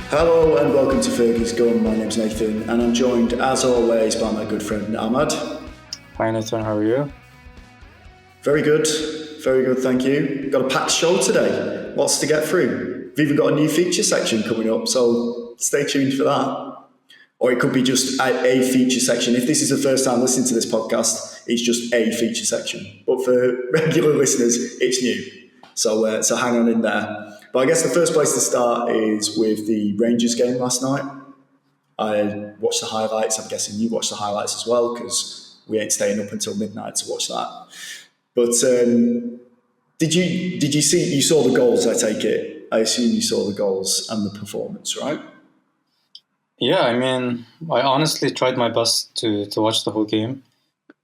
Hello and welcome to Fergie's Gun. My name's Nathan and I'm joined as always by my good friend Ahmad. Hi Nathan, how are you? Very good, thank you. Got a packed show today, lots to get through. We've even got a new feature section coming up, so stay tuned for that. Or it could be just a feature section. If this is the first time listening to this podcast, it's just a feature section. But for regular listeners, it's new. So hang on in there. But I guess the first place to start is with the Rangers game last night. I watched the highlights. I'm guessing you watched the highlights as well because we ain't staying up until midnight to watch that. But did you see? You saw the goals. I take it. I assume you saw the goals and the performance, right? Yeah, I mean, I honestly tried my best to watch the whole game,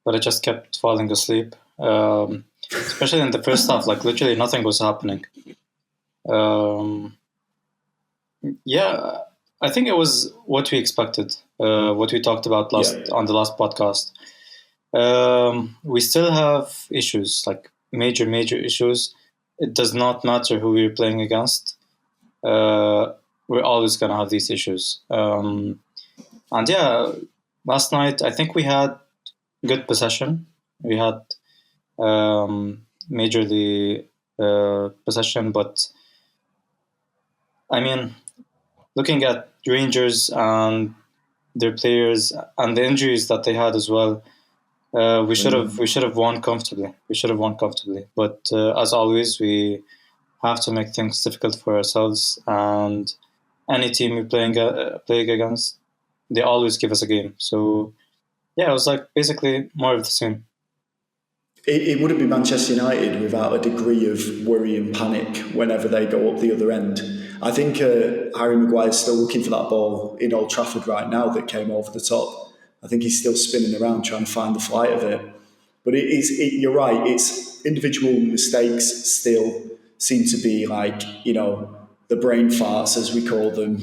but I just kept falling asleep. Especially in the first half, like literally nothing was happening. Yeah, I think it was what we expected, what we talked about on the last podcast. We still have issues, like major issues. It does not matter who we're playing against. We're always going to have these issues. And yeah, last night, I think we had good possession. We had majorly possession, but I mean, looking at Rangers and their players and the injuries that they had as well, we should have won comfortably. But as always, we have to make things difficult for ourselves. And any team we playing against, they always give us a game. So yeah, it was like basically more of the same. It wouldn't be Manchester United without a degree of worry and panic whenever they go up the other end. I think Harry Maguire's still looking for that ball in Old Trafford right now that came over the top. I think he's still spinning around trying to find the flight of it. But you're right, it's individual mistakes still seem to be like, the brain farts, as we call them,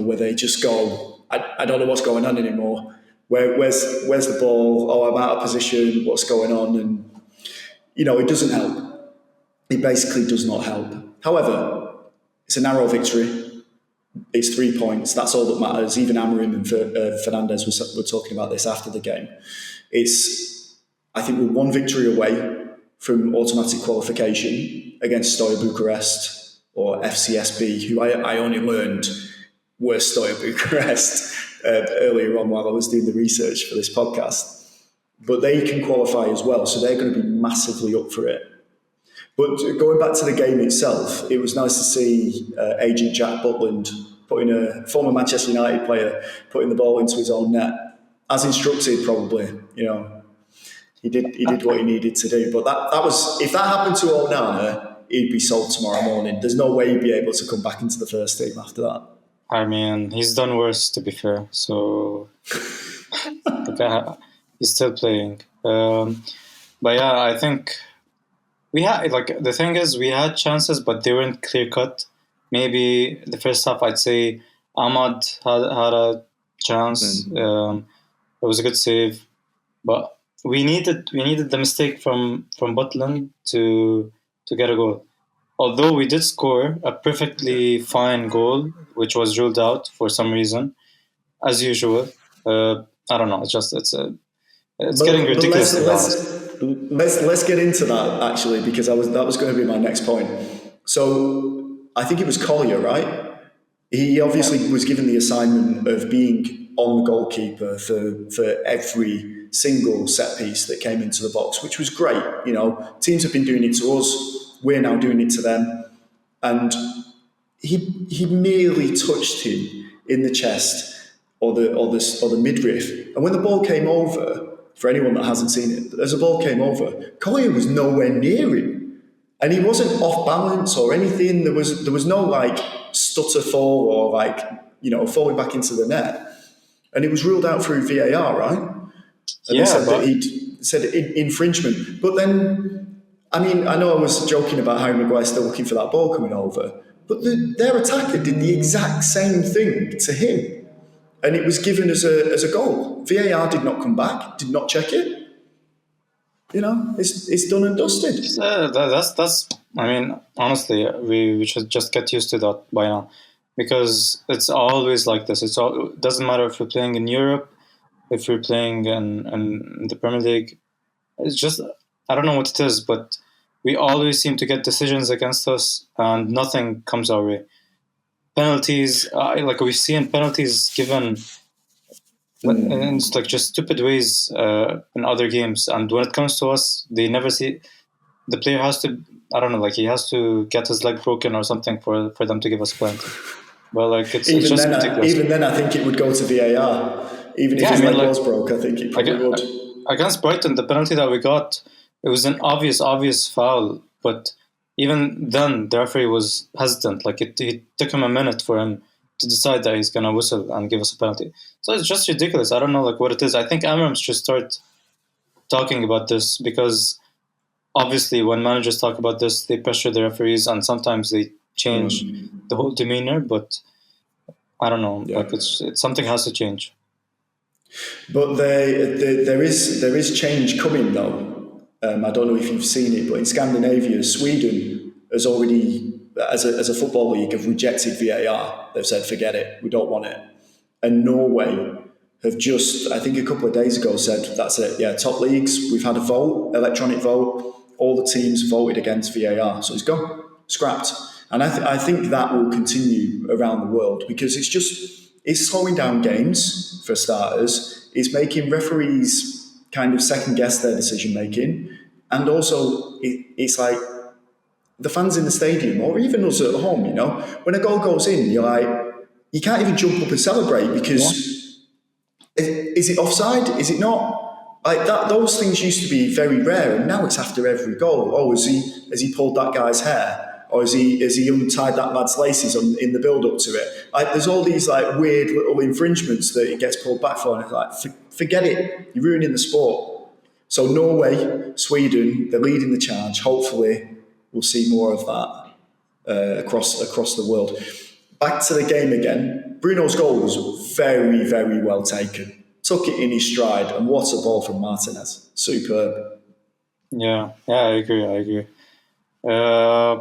where they just go, I don't know what's going on anymore. Where's the ball? Oh, I'm out of position. What's going on? And it doesn't help. It basically does not help. However, it's a narrow victory. It's 3 points. That's all that matters. Even Amorim and Fernandez were talking about this after the game. I think we're one victory away from automatic qualification against Steaua Bucharest or FCSB, who I only learned were Steaua Bucharest earlier on while I was doing the research for this podcast. But they can qualify as well, so they're going to be massively up for it. But going back to the game itself, it was nice to see agent Jack Butland putting a former Manchester United player putting the ball into his own net, as instructed probably. He did what he needed to do. But that was, if that happened to Onana, he'd be sold tomorrow morning. There's no way he'd be able to come back into the first team after that. I mean, he's done worse, to be fair. So he's still playing. But yeah, I think we had, the thing is, we had chances, but they weren't clear cut. Maybe the first half, I'd say Ahmad had a chance. It was a good save, but we needed the mistake from Butland to get a goal. Although we did score a perfectly fine goal, which was ruled out for some reason, as usual. I don't know. It's getting ridiculous. Let's get into that actually, because that was going to be my next point. So I think it was Collier, right? He obviously was given the assignment of being on the goalkeeper for every single set piece that came into the box, which was great. Teams have been doing it to us. We're now doing it to them. And he merely touched him in the chest or the midriff. And when the ball came over, for anyone that hasn't seen it, as the ball came over, Collier was nowhere near him. And he wasn't off balance or anything. There was no stutter fall or falling back into the net. And it was ruled out through VAR, right? And they said that he'd said infringement. But then, I mean, I know I was joking about Harry Maguire still looking for that ball coming over, but their attacker did the exact same thing to him. And it was given as a goal. VAR did not come back, did not check it. It's done and dusted. That's. I mean, honestly, we should just get used to that by now. because it's always like this. It doesn't matter if we're playing in Europe, if we're playing in the Premier League. It's just, I don't know what it is, but we always seem to get decisions against us, and nothing comes our way. Penalties, like we've seen penalties given in it's like just stupid ways in other games, and when it comes to us, they never see. The player has to, I don't know, like he has to get his leg broken or something for them to give us a penalty. Well, like it's just ridiculous. Even then, I think it would go to VAR. Even if his leg was broke, I think it probably would. Against Brighton, the penalty that we got, it was an obvious foul, but even then, the referee was hesitant. Like it took him a minute for him to decide that he's gonna whistle and give us a penalty. So it's just ridiculous. I don't know like what it is. I think Amram should start talking about this, because obviously when managers talk about this, they pressure the referees and sometimes they change the whole demeanor. But I don't know. Like it's something has to change. But there is change coming though. I don't know if you've seen it, but in Scandinavia, Sweden has already, as a football league, have rejected VAR. They've said, forget it, we don't want it. And Norway have just, I think a couple of days ago, said, that's it, yeah, top leagues, we've had a vote, electronic vote, all the teams voted against VAR, so it's gone, scrapped. And I think that will continue around the world, because it's slowing down games, for starters. It's making referees kind of second guess their decision making. And also, it's like the fans in the stadium, or even us at home, when a goal goes in, you're like, you can't even jump up and celebrate because is it offside? Is it not? Like that, those things used to be very rare, and now it's after every goal. Oh, has he pulled that guy's hair? Or has he untied that lad's laces in the build up to it? Like, there's all these like weird little infringements that it gets pulled back for, and it's like, forget it, you're ruining the sport. So Norway, Sweden, they're leading the charge. Hopefully, we'll see more of that across the world. Back to the game again. Bruno's goal was very, very well taken. Took it in his stride, and what a ball from Martinez! Superb. Yeah, I agree.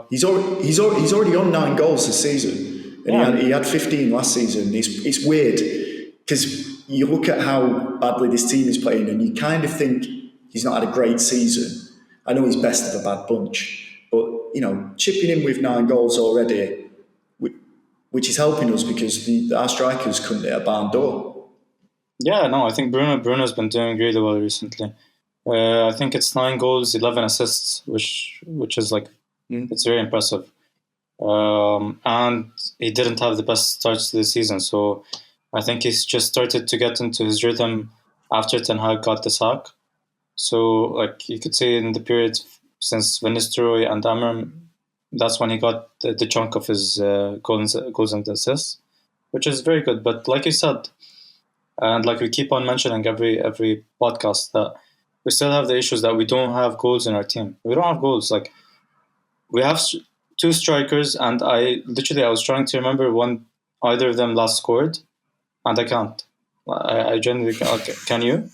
He's already on 9 goals this season, and he had 15 last season. It's weird because you look at how badly this team is playing, and you kind of think he's not had a great season. I know he's best of a bad bunch, but chipping in with 9 goals already, which is helping us because our strikers couldn't hit a barn door. Yeah, no, I think Bruno's been doing really well recently. I think it's 9 goals, 11 assists, which is like, it's very impressive. And he didn't have the best starts to the season, so I think he's just started to get into his rhythm after Ten Hag got the sack. So, like you could say, in the period since Van Nistelrooy and Amram, that's when he got the chunk of his goals and assists, which is very good. But like you said, and like we keep on mentioning every podcast, that we still have the issues that we don't have goals in our team. We don't have goals. Like, we have 2 strikers, and I was trying to remember when either of them last scored, and I can't. I generally can't. Okay. Can you?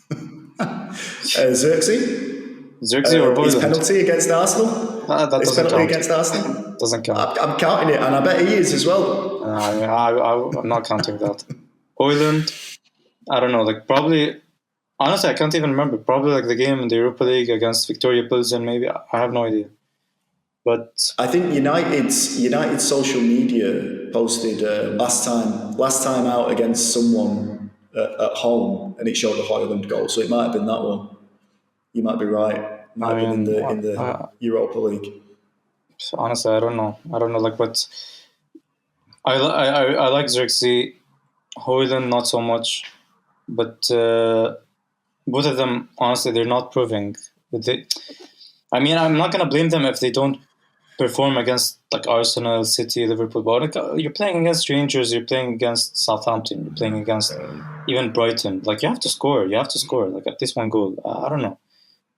Xerxes or Hoyland? His penalty against Arsenal? That doesn't count. Against Arsenal? Doesn't count. I'm counting it, and I bet he is as well. I'm not counting that. Hoyland, I don't know. Like, probably, honestly, I can't even remember. Probably like the game in the Europa League against Victoria Pilsen, maybe. I have no idea. But I think United's social media posted last time out against someone at home, and it showed a Hoyland goal. So it might have been that one. You might be right. It might have been in the Europa League. Honestly, I don't know. Like, but I like Xerxes. Hoyland not so much, but both of them, honestly, they're not proving. I'm not gonna blame them if they don't perform against like Arsenal, City, Liverpool. But you're playing against Rangers, you're playing against Southampton, you're playing against even Brighton. Like, you have to score. Like, at least 1 goal. I don't know.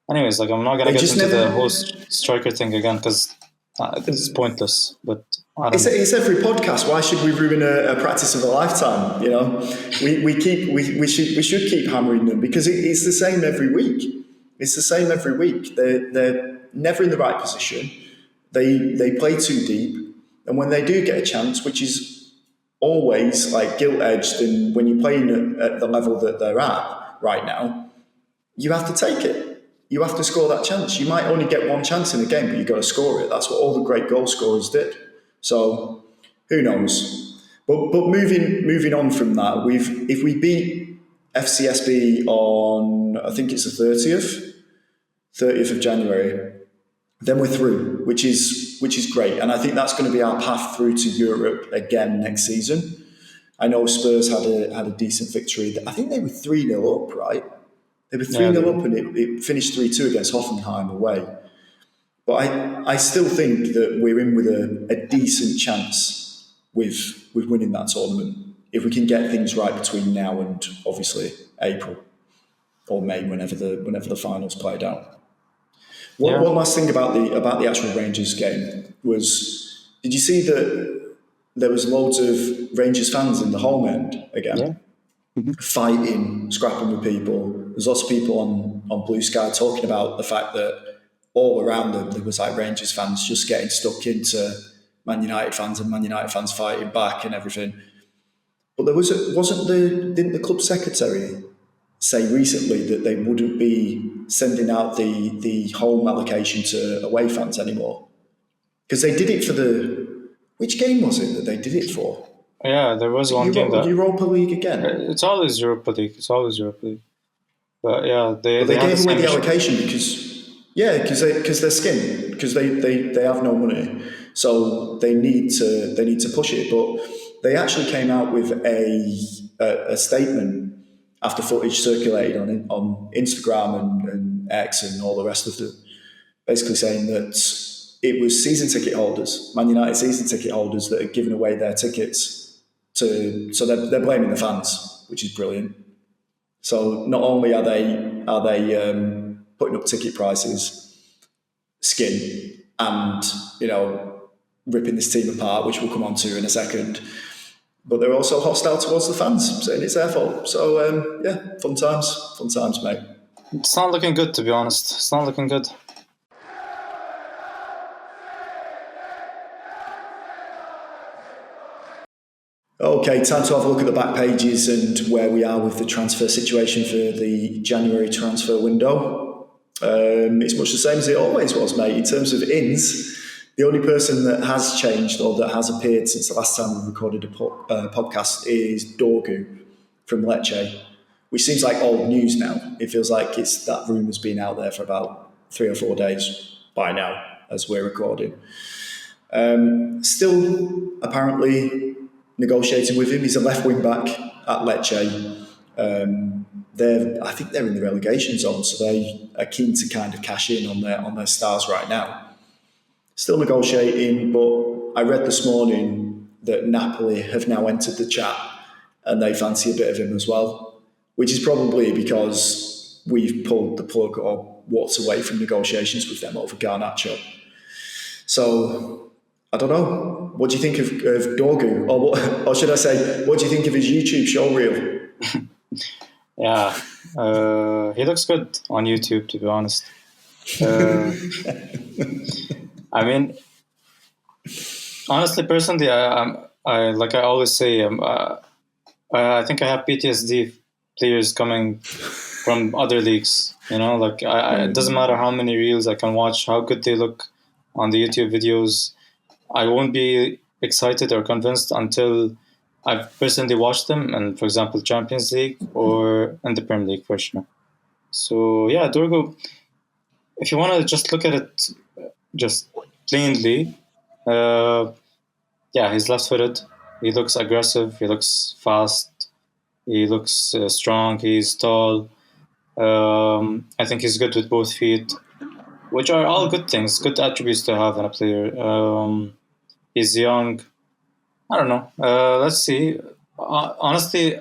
Anyways, like, I'm not gonna get into the whole striker thing again because it's pointless. But it's every podcast. Why should we ruin a practice of a lifetime? We should keep hammering them because it's the same every week. It's the same every week. They're never in the right position. They play too deep, and when they do get a chance, which is always like gilt edged, and when you're playing at the level that they're at right now, you have to take it. You have to score that chance. You might only get one chance in a game, but you've got to score it. That's what all the great goal scorers did. So who knows? But moving on from that, if we beat FCSB on, I think it's the 30th of January, then we're through, which is great. And I think that's going to be our path through to Europe again next season. I know Spurs had a decent victory. I think they were 3-0 up, right? They were 3-0 up, and it finished 3-2 against Hoffenheim away. But I still think that we're in with a decent chance with winning that tournament if we can get things right between now and obviously April or May, whenever the finals played out. One last thing about the actual Rangers game was, did you see that there was loads of Rangers fans in the home end again? Yeah. Mm-hmm. Fighting, scrapping with people. There's lots of people on Blue Sky talking about the fact that all around them there was like Rangers fans just getting stuck into Man United fans and Man United fans fighting back and everything. But didn't the club secretary say recently that they wouldn't be sending out the home allocation to away fans anymore? Because they did it for which game was it that they did it for? Yeah, there was one game that Europa League again. It's always Europa League. But yeah, they gave away the allocation because they're skinned, because they have no money, so they need to push it. But they actually came out with a statement after footage circulated on Instagram and X and all the rest of them, basically saying that it was season ticket holders, Man United season ticket holders, that had given away their tickets so they're blaming the fans, which is brilliant. So not only are they putting up ticket prices, skin, and ripping this team apart, which we'll come on to in a second, but they're also hostile towards the fans, saying it's their fault. So fun times, mate. It's not looking good, to be honest. It's not looking good. Okay, time to have a look at the back pages and where we are with the transfer situation for the January transfer window. It's much the same as it always was, mate. In terms of ins, the only person that has changed or that has appeared since the last time we recorded a podcast is Dorgu from Lecce, which seems like old news now. It feels like that rumour's been out there for about 3 or 4 days by now as we're recording. Still, apparently, negotiating with him. He's a left wing back at Lecce. I think they're in the relegation zone, so they are keen to kind of cash in on their stars right now. Still negotiating, but I read this morning that Napoli have now entered the chat and they fancy a bit of him as well, which is probably because we've pulled the plug or walked away from negotiations with them over Garnacho. So I don't know. What do you think of Dorgu? Or should I say, what do you think of his YouTube show reel? Yeah, he looks good on YouTube, to be honest. I mean, honestly, personally, I like I always say, I think I have PTSD players coming from other leagues. It doesn't matter how many reels I can watch, how good they look on the YouTube videos. I won't be excited or convinced until I've personally watched them, and for example, Champions League or in the Premier League for sure. So yeah, Dorgu, if you want to just look at it just plainly, he's left-footed. He looks aggressive. He looks fast. He looks strong. He's tall. I think he's good with both feet, which are all good things, good attributes to have in a player. He's young. I don't know. Let's see. Honestly,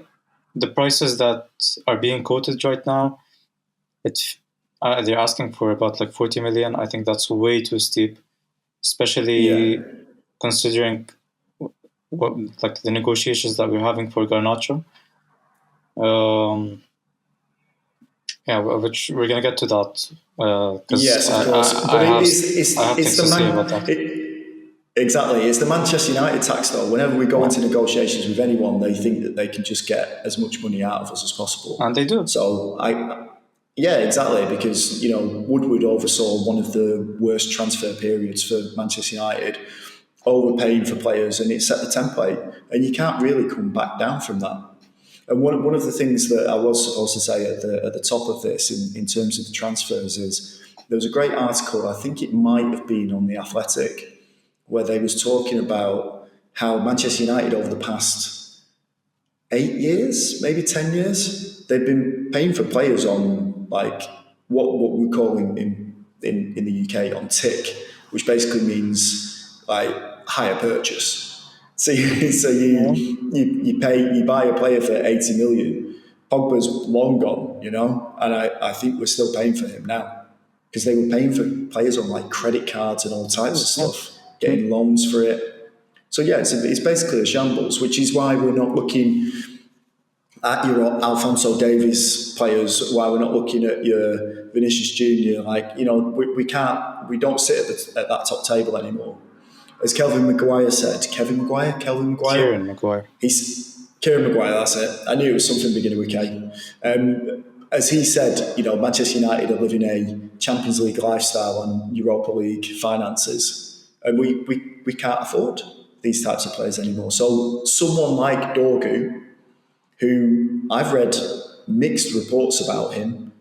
the prices that are being quoted right now, they're asking for about like 40 million. I think that's way too steep, especially considering like the negotiations that we're having for Garnacho. Which we're gonna get to that. Yes, of course. I have to say about that. Exactly. It's the Manchester United tax, though. Whenever we go Yeah. into negotiations with anyone, they think that they can just get as much money out of us as possible. And they do. So yeah, exactly. Because Woodward oversaw one of the worst transfer periods for Manchester United, overpaying for players, and it set the template. And you can't really come back down from that. And one of the things that I was supposed to say at the top of this in terms of the transfers is there was a great article. I think it might have been on the Athletic where they was talking about how Manchester United over the past 8 years, maybe 10 years, they've been paying for players on like what we call in the UK on tick, which basically means like hire purchase. So Yeah. you buy a player for 80 million. Pogba's long gone, and I think we're still paying for him now because they were paying for players on like credit cards and all types of Yeah. stuff, getting loans for it. So yeah, it's basically a shambles, which is why we're not looking at your Alphonso Davies players, why we're not looking at your Vinicius Junior. Like we don't sit at that top table anymore. As Kelvin Maguire said, Kelvin Maguire, Kieran Maguire. he's Kieran Maguire. That's it. I knew it was something beginning with K. As he said, Manchester United are living a Champions League lifestyle and Europa League finances, and we can't afford these types of players anymore. So someone like Dorgu, who I've read mixed reports about him.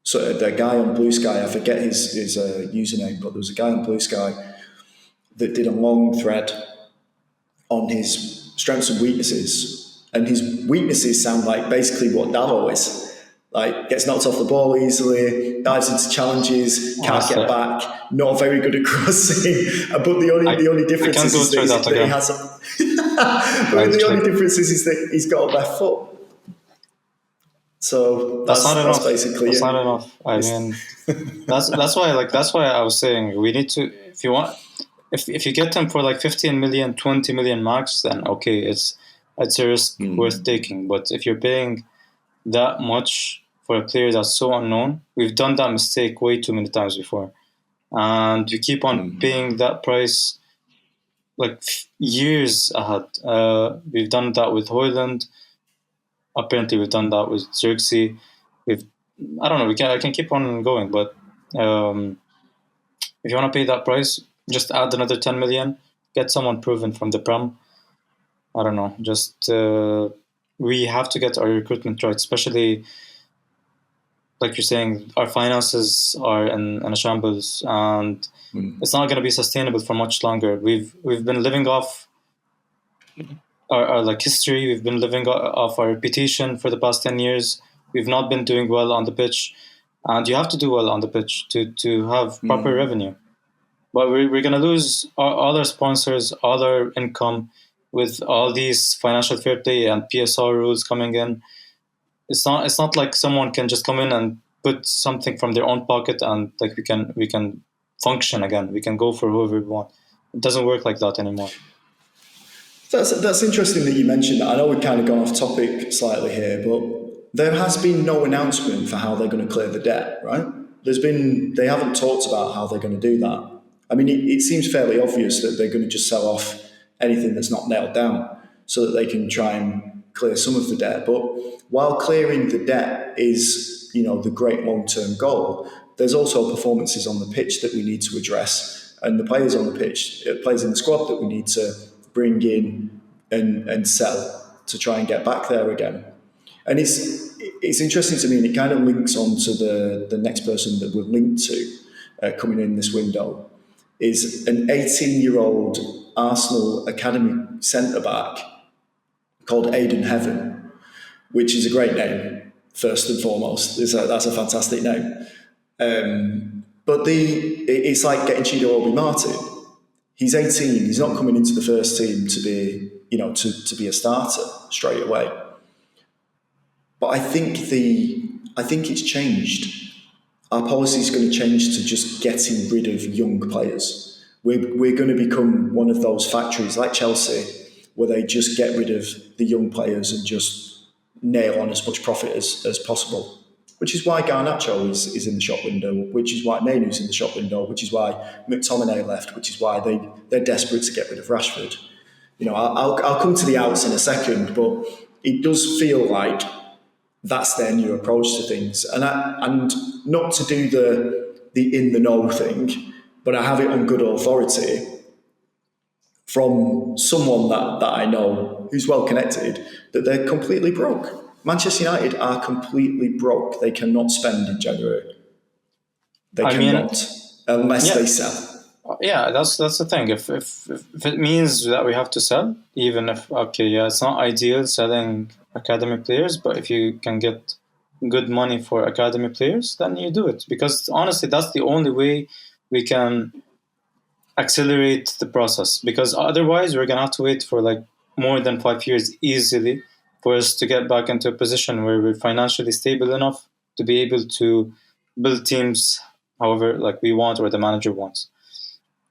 So the guy on Blue Sky, I forget his username, but there was a guy on Blue Sky that did a long thread on his strengths and weaknesses. And his weaknesses sound like basically what Davo is. Like, gets knocked off the ball easily, dives into challenges, can't get back, not very good at crossing. But the only difference is that he has but the only difference is that he's got a left foot. So that's basically that's it. not enough. I mean, that's why I was saying we need to, if you want, if you get them for like 15 million, 20 million max, then okay, it's a risk worth taking. But if you're paying that much for a player that's so unknown, we've done that mistake way too many times before, and we keep on paying that price like years ahead. We've done that with Hoyland. Apparently, we've done that with Xerxes. I don't know. I can keep on going, but if you want to pay that price, just add another 10 million. Get someone proven from the Prem. I don't know. Just we have to get our recruitment right, especially like you're saying, our finances are in a shambles, and it's not going to be sustainable for much longer. We've been living off our like history. We've been living off our reputation for the past 10 years. We've not been doing well on the pitch, and you have to do well on the pitch to have proper revenue. But we're going to lose all our sponsors, all our income with all these financial fair play and PSR rules coming in. It's not like someone can just come in and put something from their own pocket and like we can function again. We can go for whoever we want. It doesn't work like that anymore. That's interesting that you mentioned that. I know we've kind of gone off topic slightly here, but there has been no announcement for how they're going to clear the debt, right? They haven't talked about how they're going to do that. I mean, it seems fairly obvious that they're going to just sell off anything that's not nailed down so that they can try and clear some of the debt. But while clearing the debt is, the great long-term goal, there's also performances on the pitch that we need to address, and the players on the pitch, players in the squad that we need to bring in and sell to try and get back there again. And it's interesting to me, and it kind of links on to the next person that we're linked to coming in this window, is an 18-year-old Arsenal Academy centre-back called Aidan Heaven, which is a great name, first and foremost. That's a fantastic name. But it's like getting Chido Obi Martin. He's 18. He's not coming into the first team to be, to be a starter straight away. But I think it's changed. Our policy is going to change to just getting rid of young players. We're going to become one of those factories like Chelsea, where they just get rid of the young players and just nail on as much profit as possible. which is why Garnacho is in the shop window, which is why Mainoo's in the shop window, which is why McTominay left, which is why they're desperate to get rid of Rashford. I'll come to the outs in a second, but it does feel like that's their new approach to things, and not to do the in the know thing, but I have it on good authority from someone that I know who's well connected that they're completely broke. Manchester United are completely broke. They cannot spend in January. They cannot, unless they sell. Yeah, that's the thing. If it means that we have to sell, even if it's not ideal selling academy players, but if you can get good money for academy players, then you do it. Because honestly, that's the only way we can accelerate the process. Because otherwise, we're gonna have to wait for like more than 5 years easily for us to get back into a position where we're financially stable enough to be able to build teams however like we want or the manager wants.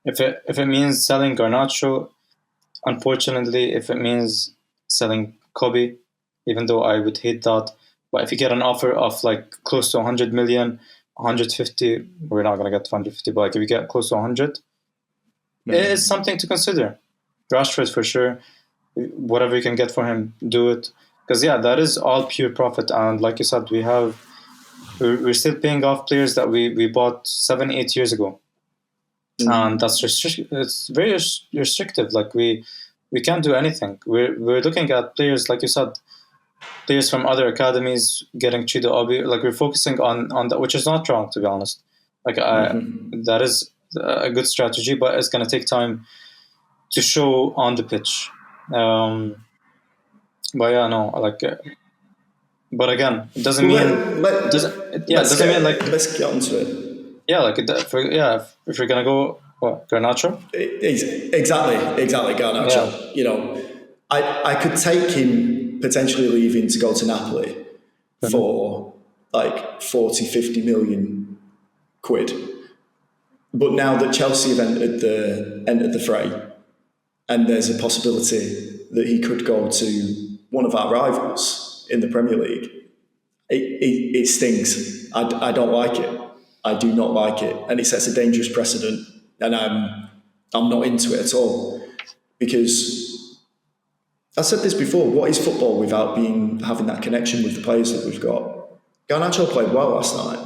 If it means selling Garnacho, unfortunately, if it means selling Kobe, even though I would hate that, but if you get an offer of like close to 100 million, 150, we're not going to get 150, but like if you get close to 100, it's something to consider. Rashford for sure, whatever you can get for him, do it. Because that is all pure profit. And like you said, we're still paying off players that we bought 7-8 years ago. And that's it's very restrictive. Like we can't do anything. We're looking at players, like you said, players from other academies getting Chido Obi. Like we're focusing on that, which is not wrong, to be honest. Like that is a good strategy, but it's gonna take time to show on the pitch. But but again, it doesn't mean let's get onto it. If you're gonna go Garnacho, exactly Garnacho. I could take him potentially leaving to go to Napoli for like 40-50 million quid, but now that Chelsea have entered the fray, and there's a possibility that he could go to one of our rivals in the Premier League, it stings. I don't like it. I do not like it, and it sets a dangerous precedent. And I'm not into it at all, because I said this before. What is football without having that connection with the players that we've got? Garnacho played well last night,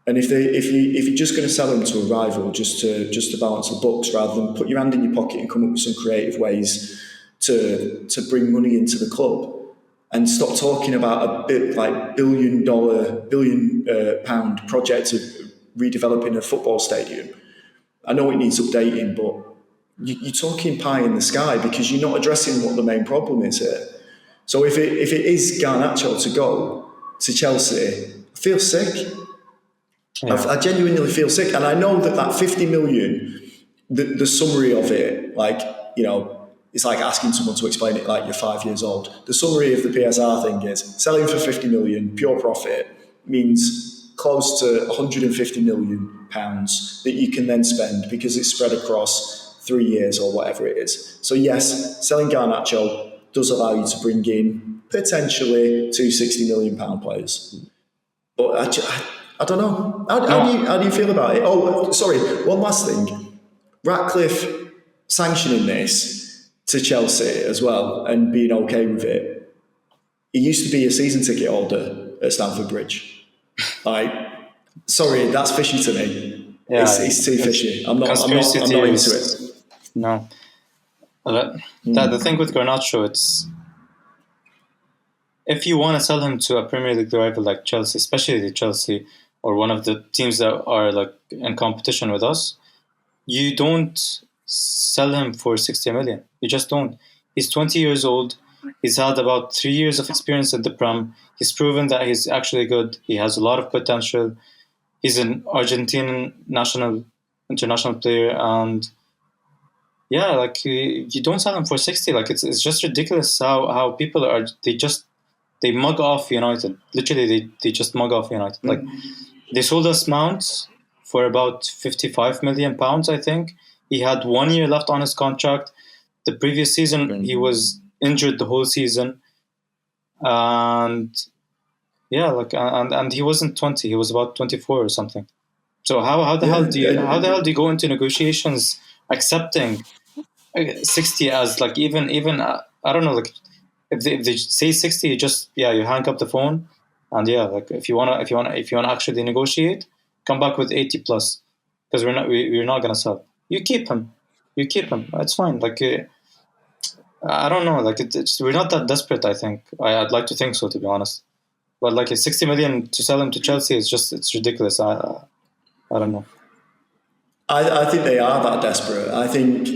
and if you're just going to sell him to a rival just to balance the books, rather than put your hand in your pocket and come up with some creative ways to bring money into the club. And stop talking about a billion pound project of redeveloping a football stadium. I know it needs updating, but you're talking pie in the sky, because you're not addressing what the main problem is here. So if it is Garnacho to go to Chelsea, I feel sick. Yeah. I genuinely feel sick, and I know that 50 million, the summary of it, it's like asking someone to explain it like you're 5 years old. The summary of the PSR thing is selling for 50 million, pure profit, means close to 150 million pounds that you can then spend because it's spread across 3 years or whatever it is. So yes, selling Garnacho does allow you to bring in potentially 260 million pound players. But I don't know. How do you feel about it? Oh, sorry, one last thing. Ratcliffe sanctioning this to Chelsea as well and being okay with it. He used to be a season ticket holder at Stamford Bridge. Sorry, that's fishy to me. Yeah, it's too fishy. I'm not into it. No. The thing with Garnacho, it's if you want to sell him to a Premier League rival like Chelsea, especially Chelsea or one of the teams that are like in competition with us, you don't sell him for 60 million. You just don't. He's 20 years old. He's had about 3 years of experience at the Prem. He's proven that he's actually good. He has a lot of potential. He's an Argentinian international player, and you don't sell him for 60. Like it's just ridiculous how people are. They mug off United. Literally, they just mug off United. Like they sold us Mount for about 55 million pounds, I think. He had 1 year left on his contract. The previous season, he was injured the whole season. And Yeah, like and he wasn't 20; he was about 24 or something. So how the Yeah, hell do you go into negotiations accepting 60 as like even I don't know, like if they say 60, you just you hang up the phone, and like if you wanna actually negotiate, come back with 80 plus, because we're not gonna sell. You keep him. It's fine. Like I don't know. Like we're not that desperate. I think I'd like to think so, to be honest. But like 60 million to sell him to Chelsea is it's ridiculous. I don't know. I think they are that desperate. I think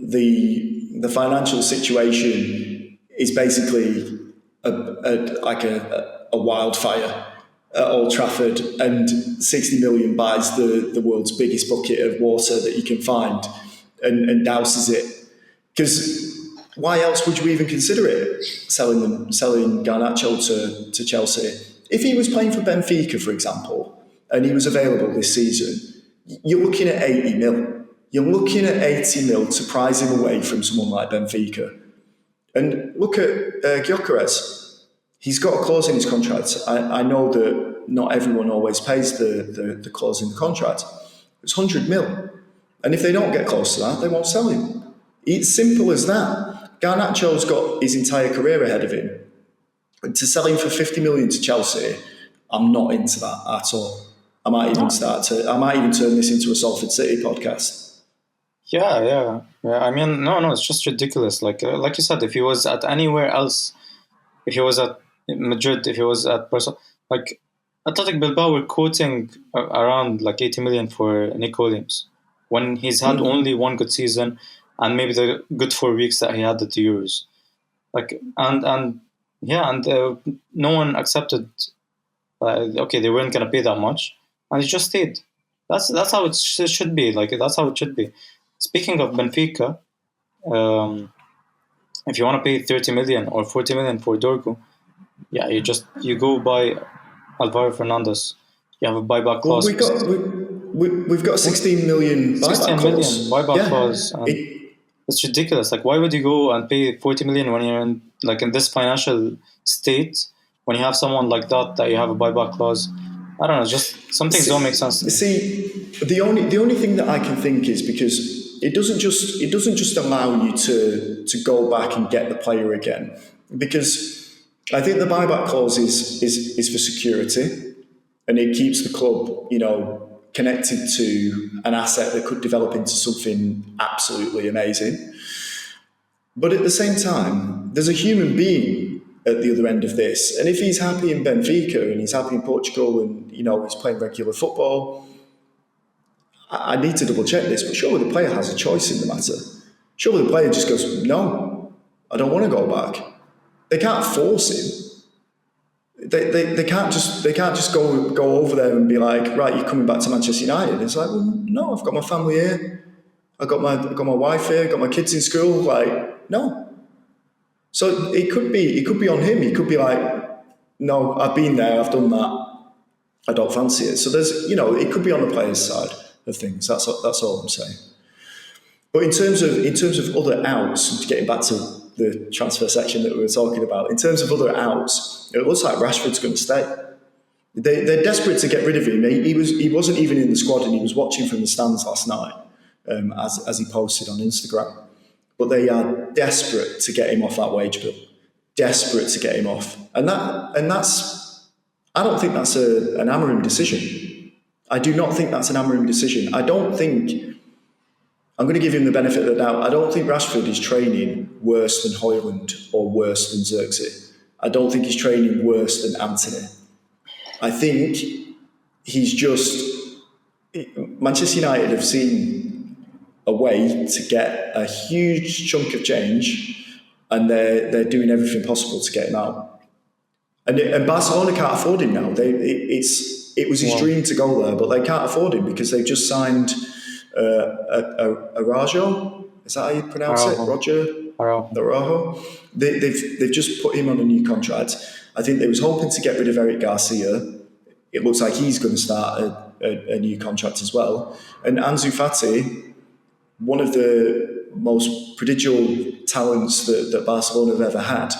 the financial situation is basically like a wildfire at Old Trafford, and 60 million buys the world's biggest bucket of water that you can find and douses it. Because why else would you even consider it selling Garnacho to Chelsea? If he was playing for Benfica, for example, and he was available this season, you're looking at 80 mil. You're looking at 80 mil to prize him away from someone like Benfica. And look at Gyökeres. He's got a clause in his contract. I know that not everyone always pays the clause in the contract. It's 100 mil. And if they don't get close to that, they won't sell him. It's simple as that. Garnacho's got his entire career ahead of him. And to sell him for 50 million to Chelsea, I'm not into that at all. I might even turn this into a Salford City podcast. Yeah. I mean, no, it's just ridiculous. Like you said, if he was at anywhere else, if he was at Madrid, if he was at Barcelona, like Athletic Bilbao were quoting around like 80 million for Nick Williams when he's had only one good season, and maybe the good 4 weeks that he had at the Euros. Like and no one accepted. Okay, they weren't gonna pay that much, and he just stayed. That's how it should be. Like that's how it should be. Speaking of Benfica, um, if you want to pay 30 million or 40 million for Dorgo, you go buy Alvaro Fernandez. You have a buyback Well, clause. we've got a 16 million buyback 16 million clause. buyback Yeah, clause, and it's ridiculous. Like, why would you go and pay 40 million when you're in this financial state, when you have someone like that you have a buyback clause? I don't know. Just some things don't make sense to me. See, the only thing that I can think is because it doesn't just allow you to go back and get the player again, because I think the buyback clause is for security, and it keeps the club connected to an asset that could develop into something absolutely amazing. But at the same time, there's a human being at the other end of this. And if he's happy in Benfica and he's happy in Portugal and he's playing regular football, I need to double check this, but surely the player has a choice in the matter. Surely the player just goes, no, I don't want to go back. They can't force him. They can't just go over there and be like, right, you're coming back to Manchester United. It's like, well, no, I've got my family here. I've got my wife here, got my kids in school. Like, no. So it could be on him. He could be like, no, I've been there, I've done that. I don't fancy it. So it could be on the player's side of things. That's all I'm saying. But in terms of other outs, getting back to the transfer section that we were talking about, in terms of other outs, it looks like Rashford's going to stay. They're desperate to get rid of him. He wasn't even in the squad, and he was watching from the stands last night, as he posted on Instagram. But they are desperate to get him off that wage bill. Desperate to get him off, and that's. I don't think that's an Amorim decision. I do not think that's an Amorim decision. I don't think. I'm going to give him the benefit of the doubt. I don't think Rashford is training worse than Højlund or worse than Xerxes. I don't think he's training worse than Anthony. I think he's just. Manchester United have seen a way to get a huge chunk of change, and they're doing everything possible to get him out. And Barcelona can't afford him now. It was his dream to go there, but they can't afford him because they've just signed Arajo. Is that how you pronounce it? Roger Araujo. They've just put him on a new contract. I think they was hoping to get rid of Eric Garcia. It looks like he's going to start a new contract as well. And Ansu Fati, one of the most prodigal talents that Barcelona have ever had,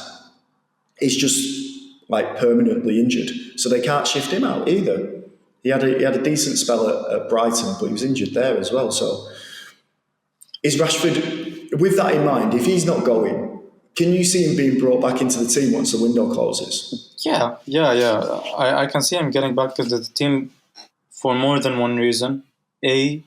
is just like permanently injured, so they can't shift him out either. He had a decent spell at Brighton, but he was injured there as well. So is Rashford, with that in mind, if he's not going, can you see him being brought back into the team once the window closes? Yeah. I can see him getting back into the team for more than one reason. A,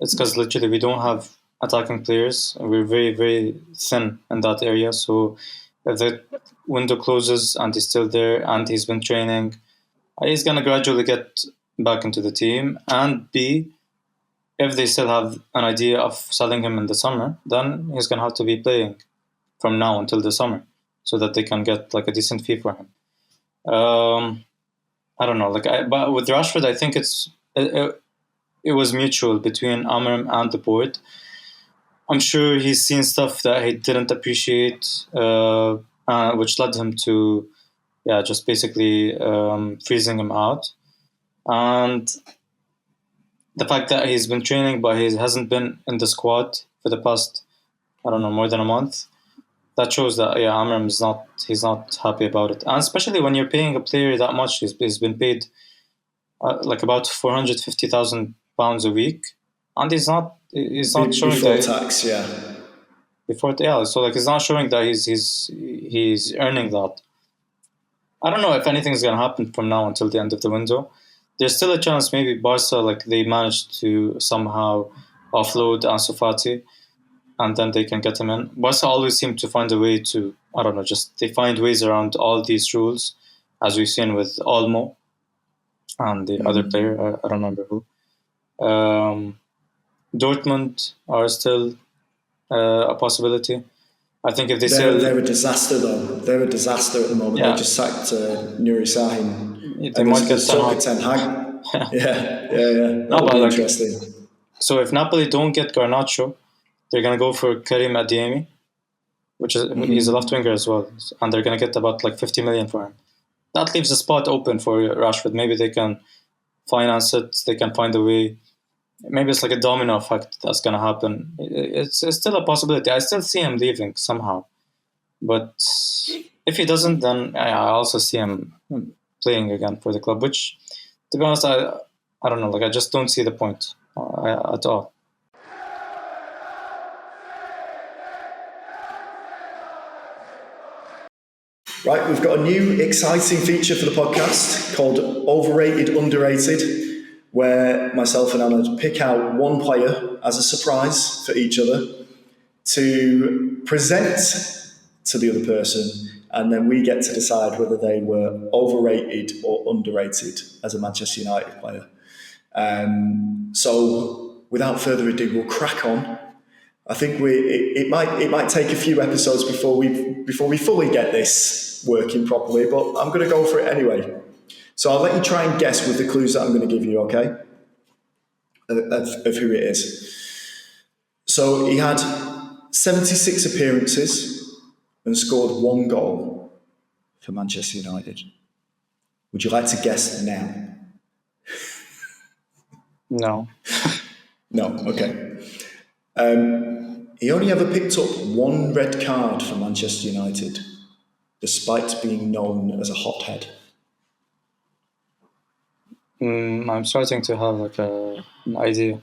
it's because literally we don't have attacking players. We're very, very thin in that area. So if the window closes and he's still there and he's been training, he's going to gradually get back into the team. And B, if they still have an idea of selling him in the summer, then he's going to have to be playing from now until the summer so that they can get like a decent fee for him. I don't know. But with Rashford, I think it was mutual between Amram and the board. I'm sure he's seen stuff that he didn't appreciate, which led him to, just basically freezing him out. And the fact that he's been training, but he hasn't been in the squad for the past, more than a month, that shows that Amram he's not happy about it. And especially when you're paying a player that much, he's been paid like about £450,000 a week, and he's not showing before that tax, so like it's not showing that he's earning that. I don't know if anything's gonna happen from now until the end of the window. There's still a chance maybe Barca, like, they managed to somehow offload Ansu Fati and then they can get him in. Barca always seem to find a way to, they find ways around all these rules, as we've seen with Olmo and the other player, I don't remember who. Dortmund are still a possibility. I think if they're a disaster though. They're a disaster at the moment. Yeah. They just sacked Nuri Sahin. They might get Ten Hag. Yeah. That'll be interesting. So if Napoli don't get Garnacho, they're gonna go for Karim Adeyemi, which is he's a left winger as well, and they're gonna get about like 50 million for him. That leaves a spot open for Rashford. Maybe they can finance it. They can find a way. Maybe it's like a domino effect that's gonna happen. It's still a possibility. I still see him leaving somehow, but if he doesn't, then I also see him playing again for the club. Which, to be honest, I don't know. Like, I just don't see the point at all. Right, we've got a new exciting feature for the podcast called Overrated, Underrated, where myself and Ahmad pick out one player as a surprise for each other to present to the other person, and then we get to decide whether they were overrated or underrated as a Manchester United player. So without further ado, we'll crack on. I think it might take a few episodes before we fully get this working properly, but I'm going to go for it anyway. So I'll let you try and guess with the clues that I'm going to give you, okay? Of who it is. So he had 76 appearances and scored 1 goal for Manchester United. Would you like to guess now? No. No, okay. He only ever picked up 1 red card for Manchester United, despite being known as a hothead. I'm starting to have like an idea.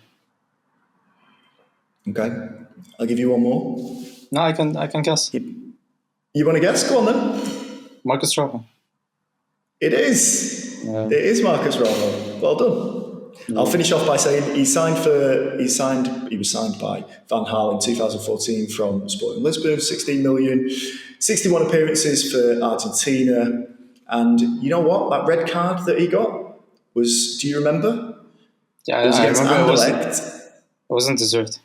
Okay, I'll give you one more. No, I can guess. You want to guess? Go on then. Marcus Rashford. It is. Yeah. It is Marcus Rashford. Well done. Yeah. I'll finish off by saying he was signed by Van Gaal in 2014 from Sporting Lisbon, 16 million, 61 appearances for Argentina, and you know what? That red card that he got was. Do you remember? Yeah, I remember. It wasn't deserved.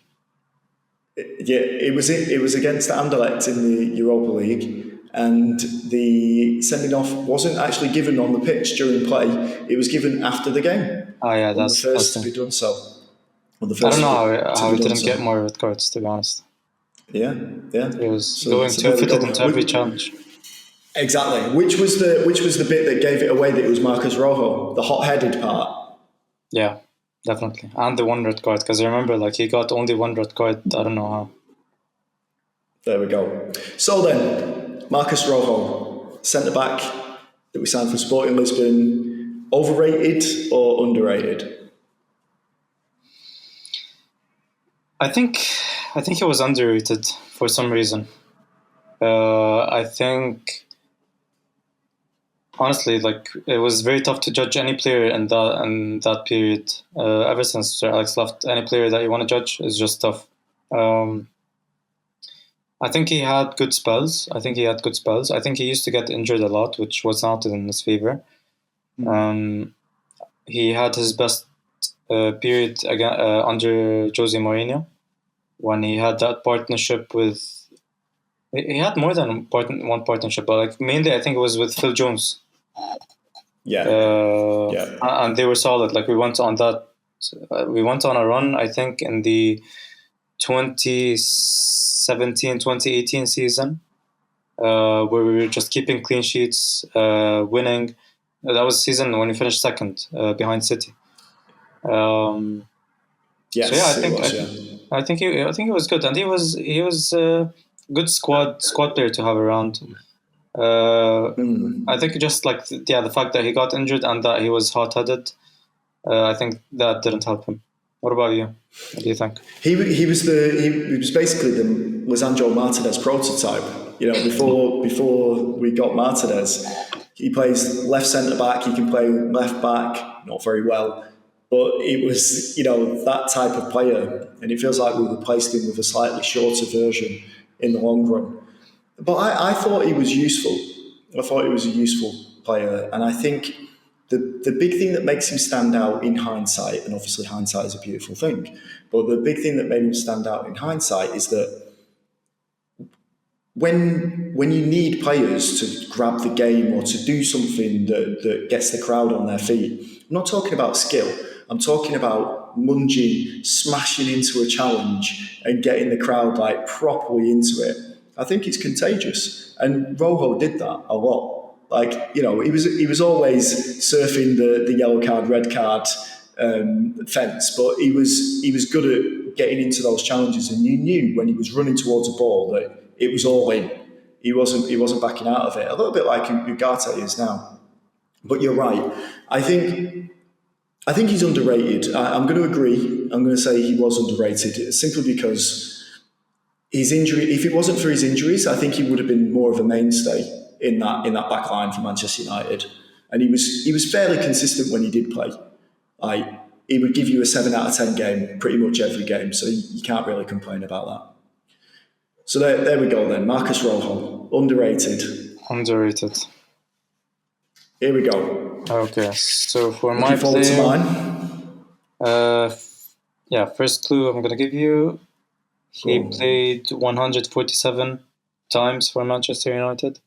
Yeah, it was against Anderlecht in the Europa League, and the sending off wasn't actually given on the pitch during play. It was given after the game. Oh yeah, that's the first to be done so. I don't know how he didn't get more red cards, to be honest. Yeah. He was going two-footed into every challenge. Exactly. Which was the bit that gave it away that it was Marcus Rojo, the hot-headed part. Yeah, definitely. And the 1 red card, because I remember like he got only 1 red card. I don't know how. There we go. So then, Marcus Rojo, centre back that we signed from Sporting Lisbon, overrated or underrated? I think he was underrated for some reason. I think honestly, like it was very tough to judge any player in that period. Ever since Sir Alex left, any player that you want to judge is just tough. I think he had good spells. I think he used to get injured a lot, which was not in his favor. He had his best period again under Jose Mourinho, when he had that partnership with. He had more than one partnership, but like mainly I think it was with Phil Jones. And they were solid. Like we went on a run, I think, in the 2017-2018 season, where we were just keeping clean sheets, winning. That was the season when we finished second behind City. Yes, so yeah, I think he was good, and he was a good squad player to have around. I think just like the fact that he got injured and that he was hot-headed, I think that didn't help him. What about you? What do you think? He was basically the Lisandro Martinez prototype. You know, before we got Martinez, he plays left centre back. He can play left back, not very well, but it was that type of player, and it feels like we replaced him with a slightly shorter version in the long run. But I thought he was useful. I thought he was a useful player, and I think the big thing that makes him stand out in hindsight, and obviously hindsight is a beautiful thing, but the big thing that made him stand out in hindsight is that when you need players to grab the game or to do something that gets the crowd on their feet, I'm not talking about skill. I'm talking about lunging, smashing into a challenge and getting the crowd like properly into it. I think it's contagious, and Rojo did that a lot. Like, he was always surfing the yellow card, red card fence, but he was good at getting into those challenges, and you knew when he was running towards a ball that it was all in. He wasn't backing out of it. A little bit like Ugarte is now. But you're right. I think he's underrated. I'm going to agree. I'm going to say he was underrated simply because his injury. If it wasn't for his injuries, I think he would have been more of a mainstay in that back line for Manchester United. And he was fairly consistent when he did play. He would give you a 7 out of 10 game pretty much every game, so you can't really complain about that. So there we go then. Marcus Rojo, underrated. Underrated. Here we go. Okay, so for Looking my forward player, to mine. First clue I'm gonna give you. He played 147 times for Manchester United,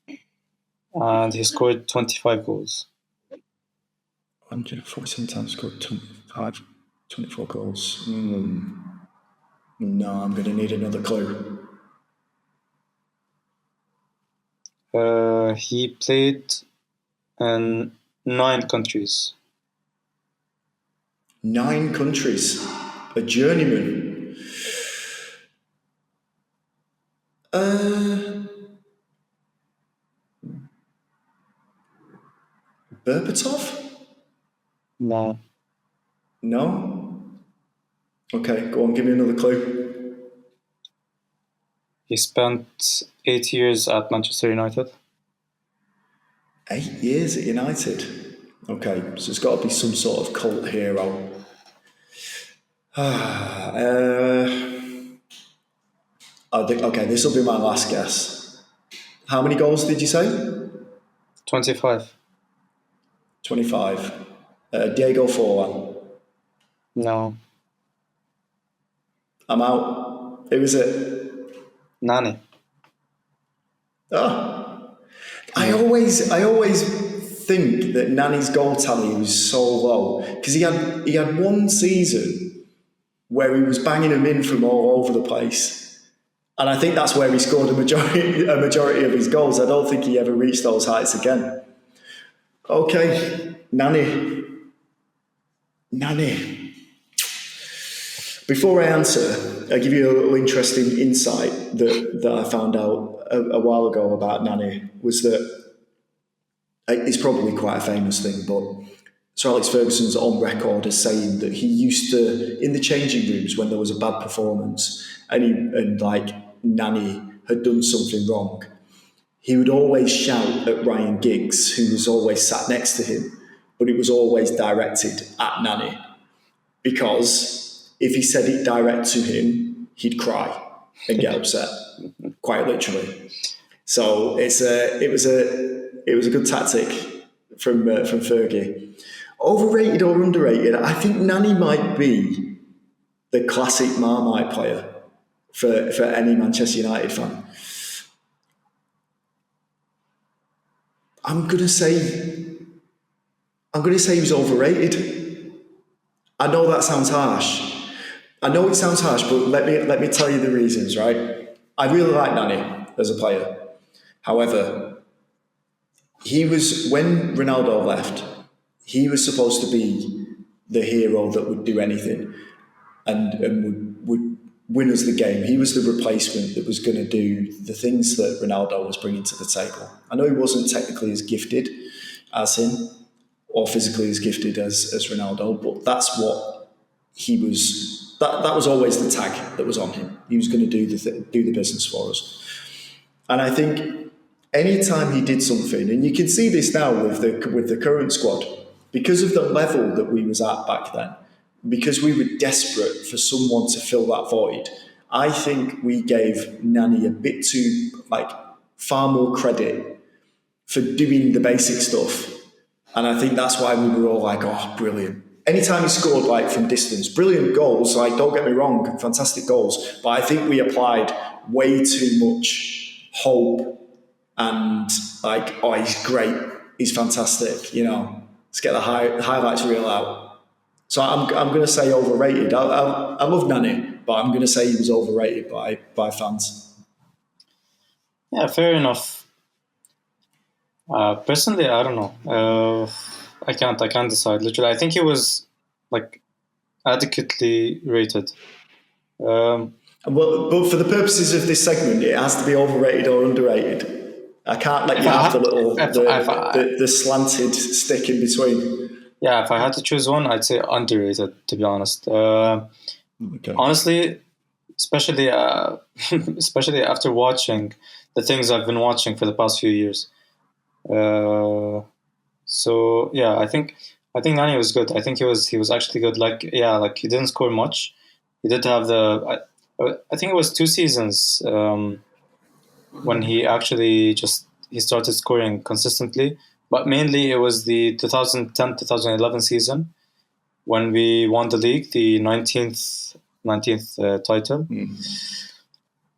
and he scored 25 goals. 147 times, scored 24 goals. No, I'm going to need another clue. He played in 9 countries. 9 countries. A journeyman. Berbatov? No. No? Okay, go on, give me another clue. He spent 8 years at Manchester United. 8 years at United? Okay, so it's got to be some sort of cult hero. Okay, this will be my last guess. How many goals did you say? 25. 25. Diego Forlan. No. I'm out. Who is it? Nani. Oh. I always think that Nani's goal tally was so low because he had one season where he was banging them in from all over the place, and I think that's where he scored a majority of his goals. I don't think he ever reached those heights again. Okay, Nani. Before I answer, I'll give you a little interesting insight that I found out a while ago about Nani, was that it's probably quite a famous thing, but Sir Alex Ferguson's on record as saying that he used to, in the changing rooms when there was a bad performance and like Nani had done something wrong, he would always shout at Ryan Giggs, who was always sat next to him, but it was always directed at Nani because if he said it direct to him, he'd cry and get upset, quite literally. So it was a good tactic from Fergie. Overrated or underrated? I think Nani might be the classic Marmite player for any Manchester United fan. I'm gonna say he was overrated. I know that sounds harsh. I know it sounds harsh, but let me tell you the reasons, right? I really like Nani as a player. However, he was when Ronaldo left, he was supposed to be the hero that would do anything and would win us the game. He was the replacement that was going to do the things that Ronaldo was bringing to the table. I know he wasn't technically as gifted as him or physically as gifted as Ronaldo, but that's what he was. That was always the tag that was on him. He was going to do the business for us. And I think anytime he did something, and you can see this now with the current squad, because of the level that we was at back then, because we were desperate for someone to fill that void, I think we gave Nani a bit too, far more credit for doing the basic stuff. And I think that's why we were all like, oh, brilliant. Anytime he scored from distance, brilliant goals, don't get me wrong, fantastic goals. But I think we applied way too much hope and oh, he's great, he's fantastic, let's get the highlights reel out. So I'm going to say overrated. I love Nani, but I'm going to say he was overrated by fans. Yeah, fair enough. Personally, I don't know. I can't decide. Literally, I think he was adequately rated. Well, but for the purposes of this segment, it has to be overrated or underrated. I can't let you have the slanted stick in between. Yeah, if I had to choose one, I'd say underrated, to be honest. Okay. Honestly, especially after watching the things I've been watching for the past few years. So yeah, I think Nani was good. I think he was actually good. He didn't score much. He did have I think it was 2 seasons when he actually he started scoring consistently. But mainly it was the 2010-2011 season when we won the league, the 19th title.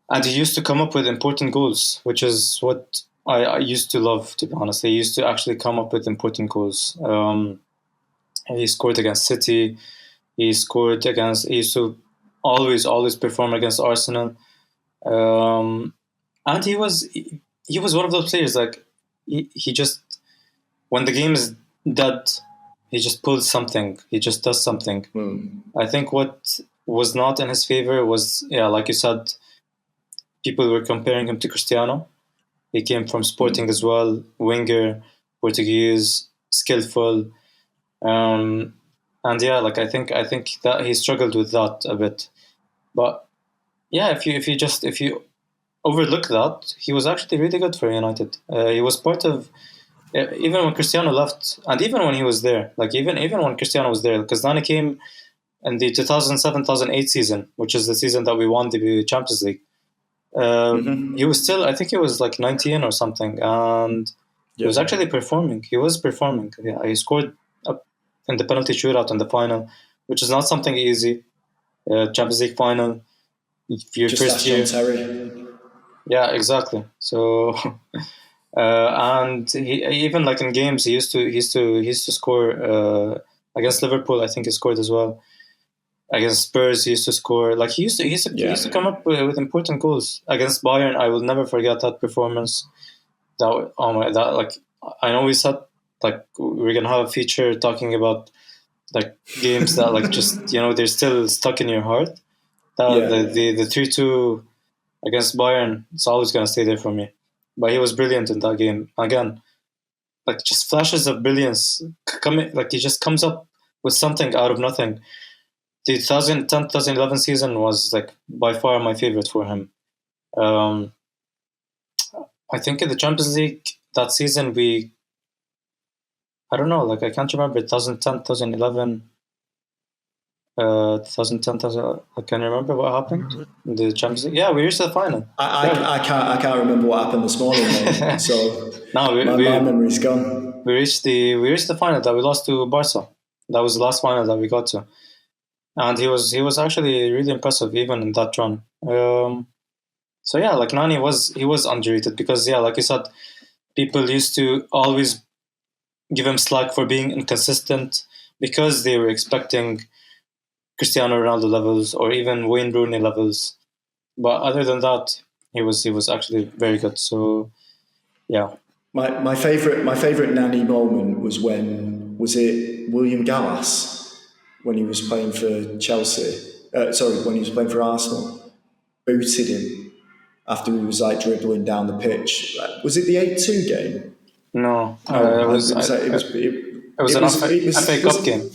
And he used to come up with important goals, which is what I used to love, to be honest. He used to actually come up with important goals. He scored against City. He used to always perform against Arsenal. And he was one of those players, he just, when the game is dead, he just pulls something. He just does something. I think what was not in his favor was, like you said, people were comparing him to Cristiano. He came from Sporting as well, winger, Portuguese, skillful, and yeah, I think that he struggled with that a bit. But yeah, if you overlook that, he was actually really good for United. He was part of. Even when Cristiano left, and even when he was there, even when Cristiano was there, because Nani came in the 2007-2008 season, which is the season that we won the Champions League. He was still, I think he was 19 or something, and he was actually performing. He was performing. Yeah, he scored in the penalty shootout in the final, which is not something easy. Champions League final, your just first year. Terry. Yeah, exactly. So. And he even in games he used to score against Liverpool. I think he scored as well. Against Spurs, he used to score. He used to come up with important goals. Against Bayern, I will never forget that performance. I know we said we're gonna have a feature talking about games that just they're still stuck in your heart. The 3-2 against Bayern, it's always gonna stay there for me. But he was brilliant in that game again. like just flashes of brilliance coming. Like he just comes up with something out of nothing. The 2010-2011 season was like by far my favorite for him. Um, I think in the Champions League that season I don't know, like I can't remember 2010, 2011, 2010, 2000, I can remember what happened in the Champions League. Yeah, we reached the final. I can't remember what happened this morning, mate. So No, my memory's gone. we reached the final that we lost to Barca. That was the last final that we got to, and he was actually really impressive even in that run. So yeah, like Nani was underrated because yeah, like you said, people used to always give him slack for being inconsistent because they were expecting Cristiano Ronaldo levels or even Wayne Rooney levels. But other than that, he was actually very good. So yeah. My favourite Nani moment was it William Gallas when he was playing for Chelsea? When he was playing for Arsenal, booted him after he was like dribbling down the pitch. Was it the 8-2 game? No, No, it was it was an FA Cup game.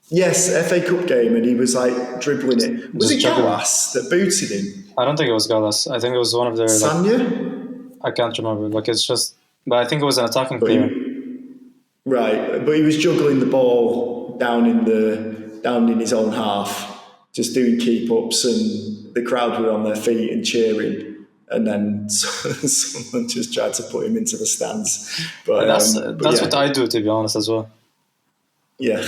Yes, FA Cup game, and he was like dribbling it. Was Just it juggling. Gallas that booted him? I don't think it was Gallas. I think it was one of their Sanya? I can't remember. Like it's just, but I think it was an attacking But player. right, but he was juggling the ball down in his own half, just doing keep ups, and the crowd were on their feet and cheering. And then someone just tried to put him into the stands. But that's yeah. what I do, to be honest, as well. Yeah.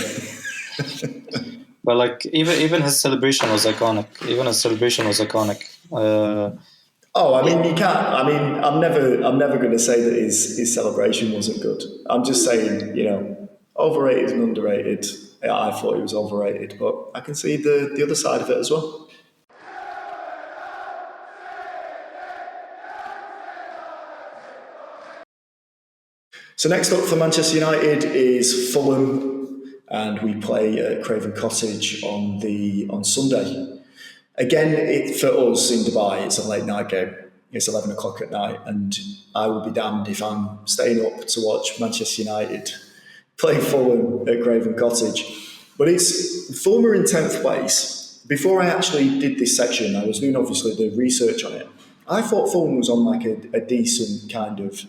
But like even his celebration was iconic. I mean, you can't. I mean, I'm never going to say that his celebration wasn't good. I'm just saying, overrated and underrated. Yeah, I thought he was overrated, but I can see the other side of it as well. So next up for Manchester United is Fulham, and we play at Craven Cottage on Sunday. Again, for us in Dubai, it's a late night game. It's 11 o'clock at night, and I will be damned if I'm staying up to watch Manchester United play Fulham at Craven Cottage. But Fulham are in 10th place. Before I actually did this section, I was doing obviously the research on it. I thought Fulham was on like a decent kind of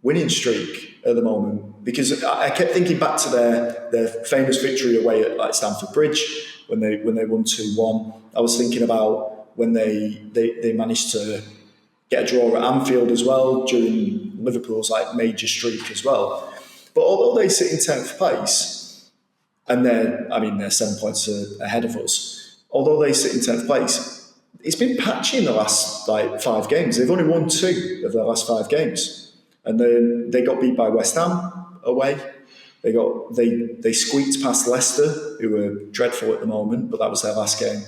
winning streak at the moment because I kept thinking back to their famous victory away at like Stamford Bridge when they won 2-1. I was thinking about when they managed to get a draw at Anfield as well during Liverpool's like major streak as well. But although they sit in 10th place and they're 7 points ahead of us, although they sit in 10th place, it's been patchy in the last like 5 games. They've only won 2 of their last 5 games. And then they got beat by West Ham away. They squeaked past Leicester, who are dreadful at the moment, but that was their last game.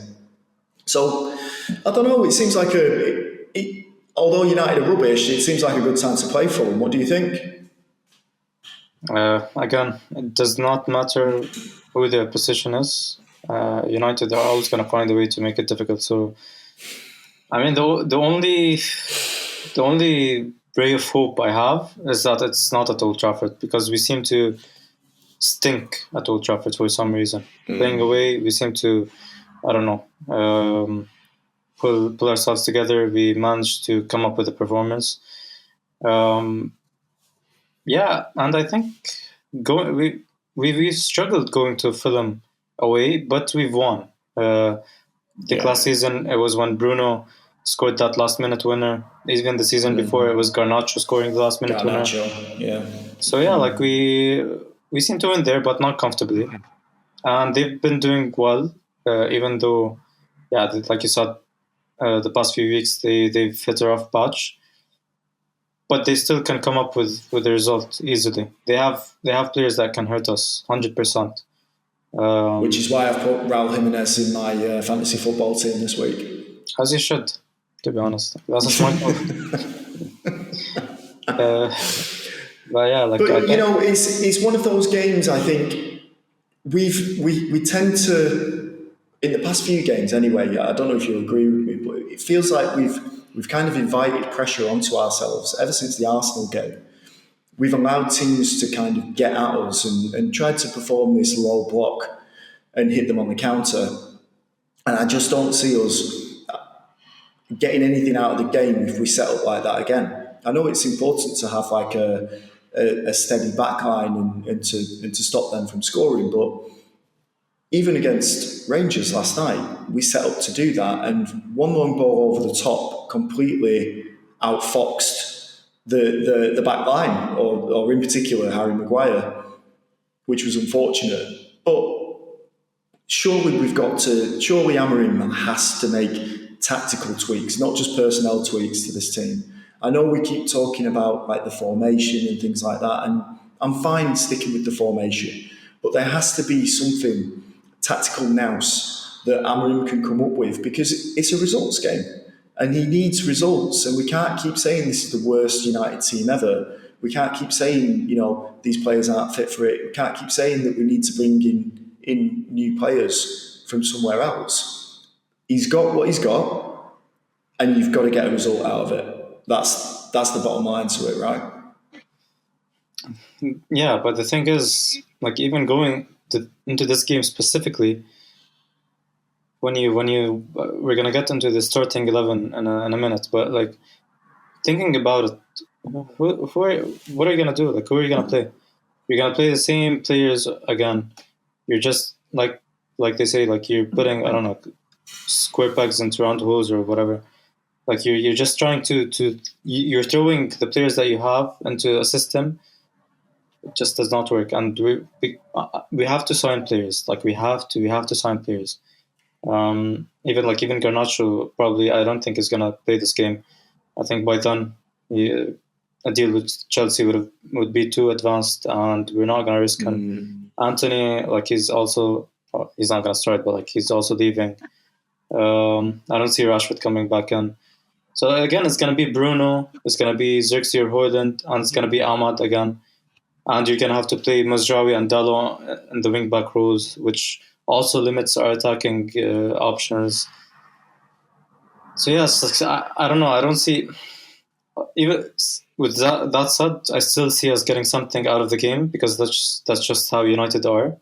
So I don't know. It seems like although United are rubbish, it seems like a good time to play for them. What do you think? Again, it does not matter who their position is. United are always going to find a way to make it difficult. So, I mean, the only ray of hope I have is that it's not at Old Trafford because we seem to stink at Old Trafford for some reason. Playing away, we seem to, I don't know, pull ourselves together. We managed to come up with a performance. Yeah, and I think we've struggled going to Fulham away, but we've won. Last season, it was when Bruno scored that last-minute winner. Even the season before, it was Garnacho scoring the last-minute winner. Yeah. So yeah, like we seem to win there, but not comfortably. And they've been doing well, even though, yeah, like you said, the past few weeks they've hit a rough patch. But they still can come up with the result easily. They have players that can hurt us 100%. Which is why I've put Raul Jimenez in my fantasy football team this week. As you should, to be honest. That's a smart move. But yeah, like. But it's one of those games. I think we tend to, in the past few games anyway. I don't know if you agree with me, but it feels like we've kind of invited pressure onto ourselves ever since the Arsenal game. we've allowed teams to kind of get at us and try to perform this low block and hit them on the counter. And I just don't see us getting anything out of the game if we set up like that again. I know it's important to have like a steady backline and to stop them from scoring, but even against Rangers last night, we set up to do that, and one long ball over the top completely outfoxed the back line, or in particular Harry Maguire, which was unfortunate. But surely Amorim has to make tactical tweaks, not just personnel tweaks to this team. I know we keep talking about like the formation and things like that, and I'm fine sticking with the formation, but there has to be something tactical nous that Amorim can come up with, because it's a results game and he needs results, and we can't keep saying this is the worst United team ever. We can't keep saying, these players aren't fit for it. We can't keep saying that we need to bring in new players from somewhere else. He's got what he's got, and you've got to get a result out of it. That's the bottom line to it, right? Yeah, but the thing is, like, even going into this game specifically, when we're gonna get into the starting 11 in a minute, but like thinking about it, what are you gonna do? Like, who are you gonna play? You're gonna play the same players again. You're just like they say, like you're putting, I don't know, square pegs into round holes or whatever. Like you're just trying you're throwing the players that you have into a system. It just does not work, and we have to sign players. Like we have to sign players. Even Garnacho probably, I don't think is gonna play this game. I think by then a deal with Chelsea would be too advanced, and we're not gonna risk him. Anthony, like he's not gonna start, but like he's also leaving. I don't see Rashford coming back in. So again, it's gonna be Bruno, it's gonna be Xerxes or Højlund, and it's gonna be Ahmad again. And you're gonna have to play Mazraoui and Dalot in the wing back roles, which also limits our attacking options. So yes, I don't know. I don't see, even with that said, I still see us getting something out of the game, because that's just how United are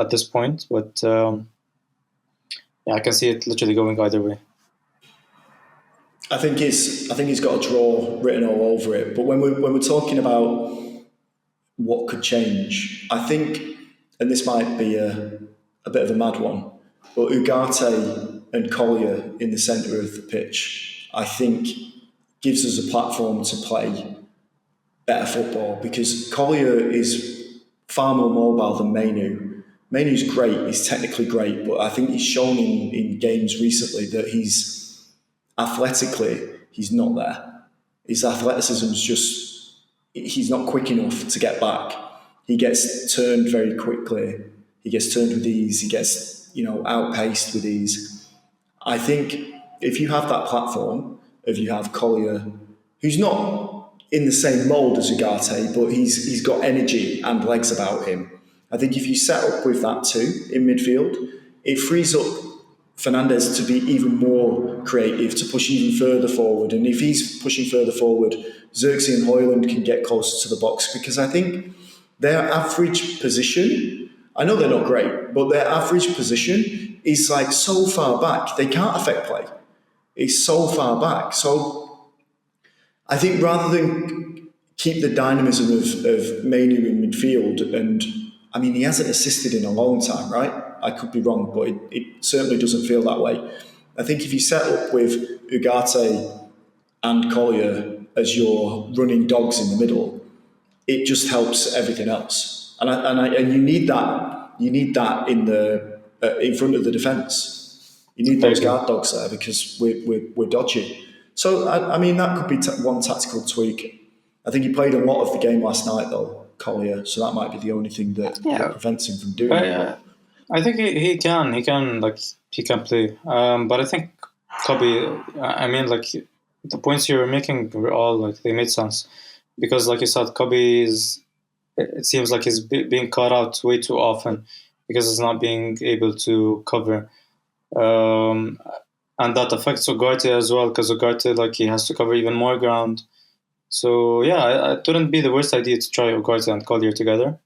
at this point. But I can see it literally going either way. I think he's got a draw written all over it. But when we're talking about what could change, I think, and this might be a bit of a mad one, but Ugarte and Collier in the centre of the pitch, I think, gives us a platform to play better football, because Collier is far more mobile than Mainu. Mainu's great, he's technically great, but I think he's shown in games recently that athletically, he's not there. His athleticism's he's not quick enough to get back. He gets turned very quickly. He gets turned with ease. He gets, outpaced with ease. I think if you have that platform, if you have Collier, who's not in the same mould as Ugarte, but he's got energy and legs about him. I think if you set up with that too in midfield, it frees up Fernandes to be even more creative, to push even further forward. And if he's pushing further forward, Xerxes and Højlund can get closer to the box, because I think their average position, I know they're not great, but their average position is like so far back, they can't affect play. It's so far back. So I think rather than keep the dynamism of Mainu in midfield, and I mean, he hasn't assisted in a long time, right? I could be wrong, but it certainly doesn't feel that way. I think if you set up with Ugarte and Collier as your running dogs in the middle, it just helps everything else. And you need that. You need that in front of the defence. You need those guard dogs there, because we're dodgy. So I mean, that could be one tactical tweak. I think he played a lot of the game last night though, Collier. So that might be the only thing that prevents him from doing it. I think he can play. But I think Kobe, I mean, like the points you were making were all like they made sense, because like you said, Kobe it seems like he's being caught out way too often because he's not being able to cover, and that affects Ugarte as well, because Ugarte, like, he has to cover even more ground. So yeah, it wouldn't be the worst idea to try Ugarte and Collier together.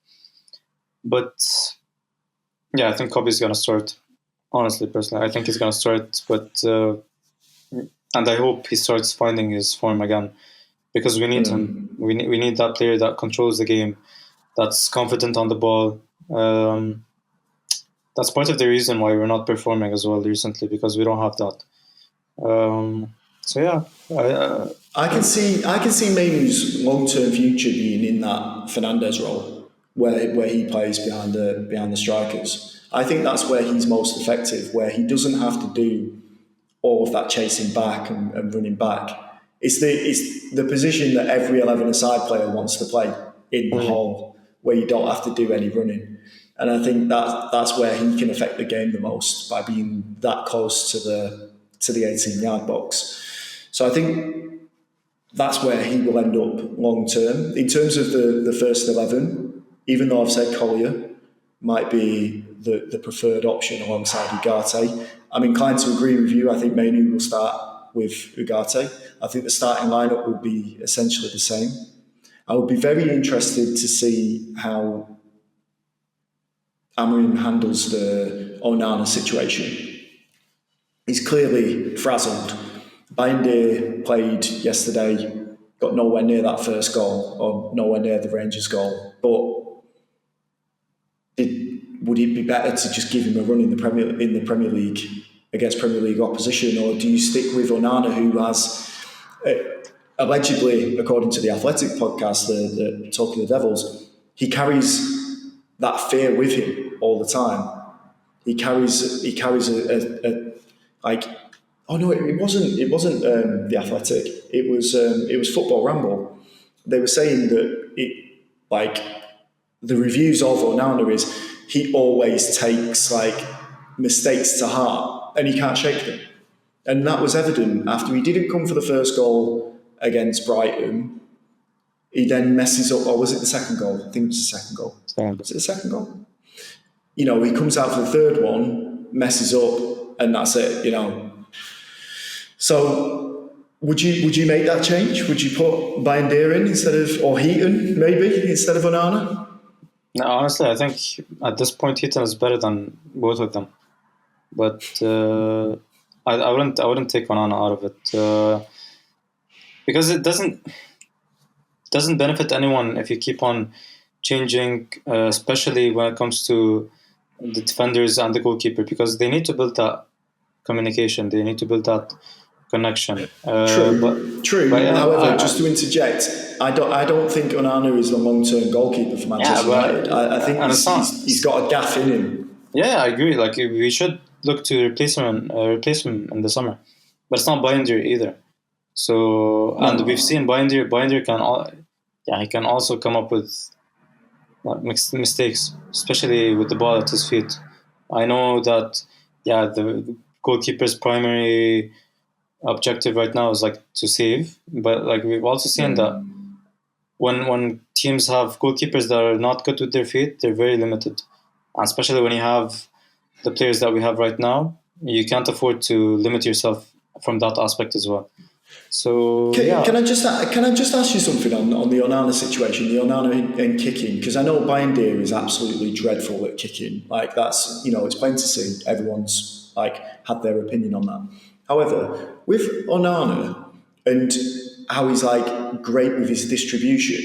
But yeah, I think Kobe's gonna start. Honestly, personally, I think he's gonna start. But and I hope he starts finding his form again, because we need him. We need that player that controls the game, that's confident on the ball. That's part of the reason why we're not performing as well recently, because we don't have that. So yeah, I can see Mainoo's long-term future being in that Fernandez role, where he plays behind the strikers. I think that's where he's most effective, where he doesn't have to do all of that chasing back and running back. It's the position that every 11-a-side player wants to play in the hole, where you don't have to do any running. And I think that's where he can affect the game the most, by being that close to the 18-yard box. So I think that's where he will end up long term. In terms of the first 11, even though I've said Collier might be the preferred option alongside Ugarte, I'm inclined to agree with you. I think Mainu will start with Ugarte. I think the starting lineup will be essentially the same. I would be very interested to see how Amorim handles the Onana situation. He's clearly frazzled. Bayindir played yesterday, got nowhere near that first goal, or nowhere near the Rangers goal. But would it be better to just give him a run in the Premier League against Premier League opposition, or do you stick with Onana, who has allegedly, according to the Athletic podcast, the Talking of the Devils, he carries that fear with him all the time. He carries a like. Oh no! It wasn't the Athletic. It was Football Ramble. They were saying that the reviews of Onana is he always takes mistakes to heart and he can't shake them, and that was evident after he didn't come for the first goal against Brighton. He then messes up, or was it the second goal? I think it was the second goal. Was it the second goal? He comes out for the third one, messes up, and that's it. So would you make that change? Would you put Bayindir in or Heaton maybe instead of Onana? No, honestly, I think at this point Heaton is better than both of them. But I wouldn't take Onana out of it because it doesn't benefit anyone if you keep on changing, especially when it comes to the defenders and the goalkeeper, because they need to build that communication. They need to build that connection. True. But, however, just to interject, I don't think Onana is the long-term goalkeeper for Manchester United. I think he's got a gaff in him. Yeah, I agree. We should look to replace him in the summer, but it's not Bayindir either. So and we've seen Bayindir. Bayindir he can also come up with mistakes, especially with the ball at his feet. I know that the goalkeeper's primary objective right now is to save, but we've also seen that when teams have goalkeepers that are not good with their feet, they're very limited, and especially when you have the players that we have right now, you can't afford to limit yourself from that aspect as well. So can I just ask you something on the Onana situation, the Onana and kicking, because I know Bayindir is absolutely dreadful at kicking. That's it's plain to see. Everyone's had their opinion on that. However, with Onana and how he's great with his distribution,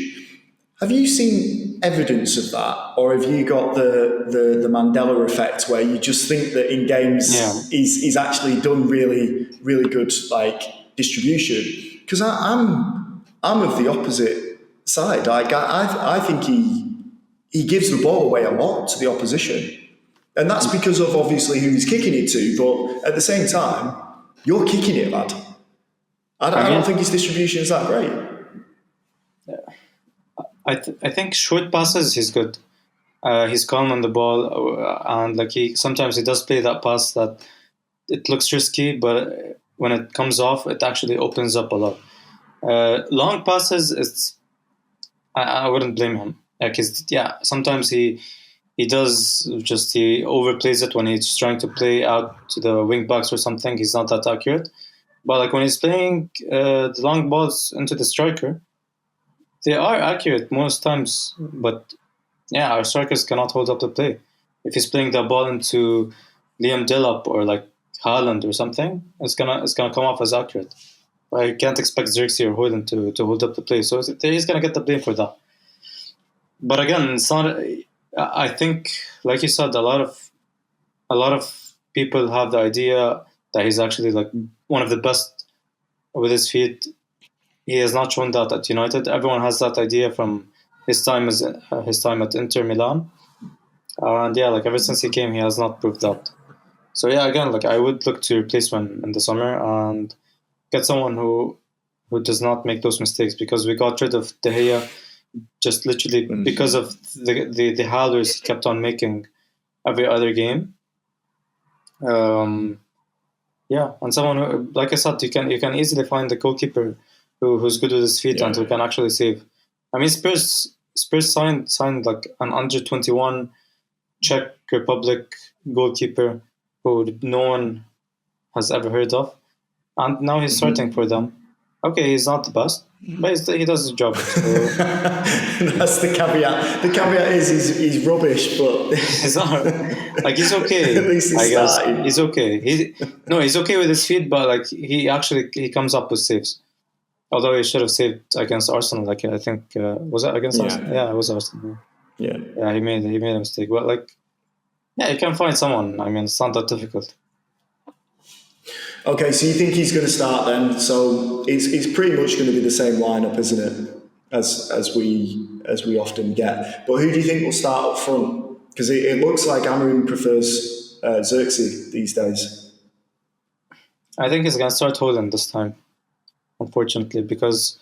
have you seen evidence of that, or have you got the Mandela effect where you just think that in games he's actually done really really good distribution? Because I'm of the opposite side. I think he gives the ball away a lot to the opposition, and that's because of obviously who he's kicking it to. But at the same time, you're kicking it, lad. I don't think his distribution is that great. I think short passes he's good. He's calm on the ball, and sometimes he does play that pass that it looks risky, but when it comes off, it actually opens up a lot. Long passes, I wouldn't blame him. Sometimes he overplays it when he's trying to play out to the wing backs or something. He's not that accurate. But when he's playing the long balls into the striker, They are accurate most times, but yeah, our strikers cannot hold up the play. If he's playing the ball into Liam Delap or like Haaland or something, it's gonna come off as accurate. I can't expect Xerxes or Hoyland to hold up the play, so he's gonna get the blame for that. But again, it's not. I think, like you said, a lot of people have the idea that he's actually like one of the best with his feet. He has not shown that at United. Everyone has that idea from his time at Inter Milan, and yeah, like ever since he came, he has not proved that. So yeah, again, like I would look to replace him in the summer and get someone who does not make those mistakes, because we got rid of De Gea just literally because of the howlers he kept on making every other game. Um, yeah, and someone who, like I said, you can easily find the goalkeeper who's good with his feet and who can actually save. I mean, Spurs signed like an under 21 Czech Republic goalkeeper who no one has ever heard of, and now he's starting for them. Okay, he's not the best, but he does his job. So That's the caveat. The caveat is he's rubbish, but he's not like he's okay. At least he's I guess starting. he's okay. He's okay with his feet, but like he comes up with saves. Although he should have saved against Arsenal. Like I think was it against Arsenal? Yeah, it was Arsenal. Yeah, he made a mistake, but like yeah, you can find someone. I mean, it's not that difficult. Okay, so you think he's going to start then? So it's pretty much going to be the same lineup, isn't it? As we often get. But who do you think will start up front? Because it looks like Amarim prefers Xerxes these days. I think he's gonna start Holland this time, unfortunately, because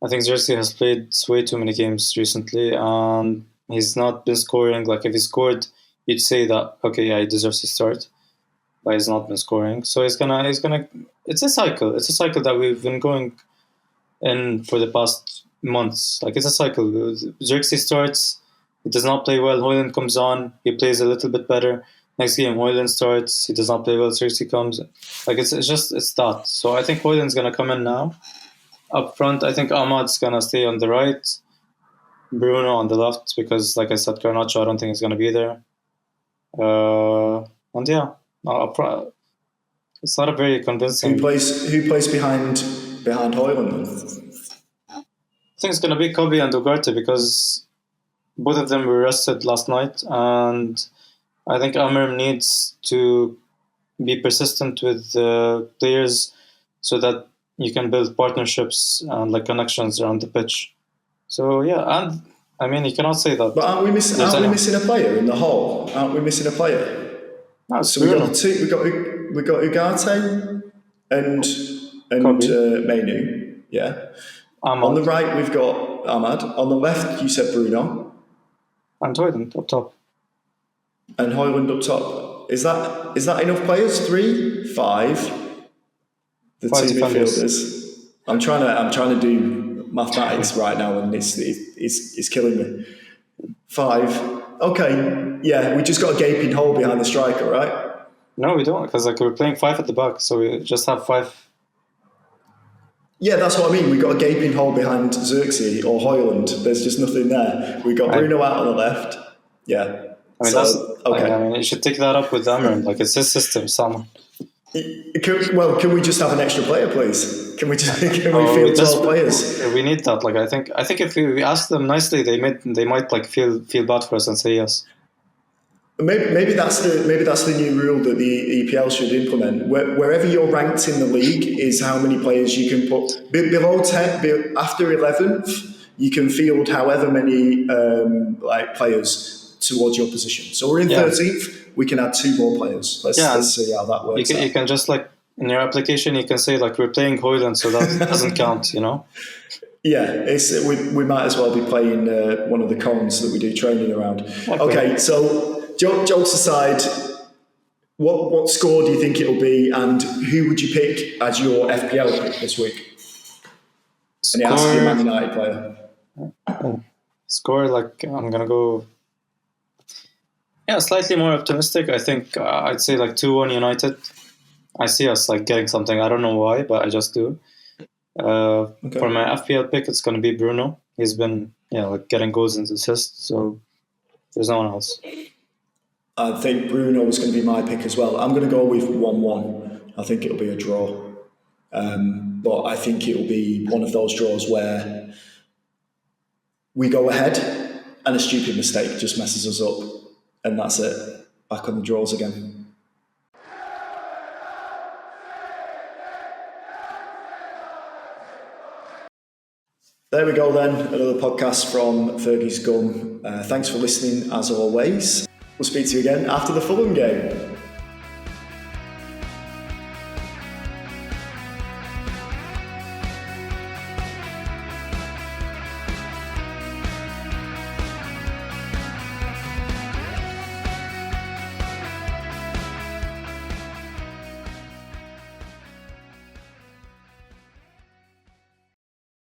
I think Xerxes has played way too many games recently, and he's not been scoring. Like if he scored, you'd say that okay, yeah, he deserves to start, but he's not been scoring. So he's gonna. It's a cycle. It's a cycle that we've been going in for the past months. Like it's a cycle. Xerxes starts, he does not play well. Hoyland comes on, he plays a little bit better. Next game, Hoyland starts, he does not play well. Xerxes comes, like it's that. So I think Hoyland's gonna come in now. Up front, I think Ahmad's gonna stay on the right, Bruno on the left, because like I said, Garnacho I don't think is gonna be there. And yeah, up front, it's not a very convincing. Who plays behind Hoyland then? I think it's gonna be Kobe and Ugarte, because both of them were rested last night, and I think Amir needs to be persistent with players so that you can build partnerships and like connections around the pitch. So yeah, and I mean you cannot say that. But aren't we missing a player in the whole? Aren't we missing a player? No, So we got the two. We got Ugarte and Mainu. Yeah. Ahmad. On the right we've got Ahmad. On the left you said Bruno. And Hoyland up top. And Hoyland up top. Is that enough players? 3, 5. The 5 two defenders. midfielders. I'm trying to do mathematics right now, and it's killing me. 5. Okay, yeah, we just got a gaping hole behind the striker, right? No, we don't, because like we're playing 5 at the back, so we just have 5. Yeah, that's what I mean. We got a gaping hole behind Xerxes or Hoyland. There's just nothing there. We got Bruno out on the left. Yeah. I mean, okay. I mean, you should take that up with Amir. Like it's his system, someone. Can we just have an extra player, please? Can we field 12 players? We need that. Like I think if we ask them nicely, they might like feel bad for us and say yes. Maybe that's the new rule that the EPL should implement. Wherever you're ranked in the league is how many players you can put below 10. After 11th, you can field however many players towards your position. So we're in 13th. We can add 2 more players. Let's see how that works. You can just like in your application, you can say like we're playing Hoyland, so that doesn't count, you know. Yeah, we might as well be playing one of the cons that we do training around. Okay, so jokes aside, what score do you think it'll be, and who would you pick as your FPL pick this week? And it has to be a Man United player. Score, like I'm gonna go. Yeah, slightly more optimistic. I think I'd say like 2-1 United. I see us like getting something. I don't know why, but I just do. For my FPL pick, it's going to be Bruno. He's been like getting goals and assists, so there's no one else. I think Bruno is going to be my pick as well. I'm going to go with 1-1. I think it'll be a draw. But I think it'll be one of those draws where we go ahead and a stupid mistake just messes us up. And that's it. Back on the draws again. There we go then. Another podcast from Fergie's Gum. Thanks for listening as always. We'll speak to you again after the Fulham game.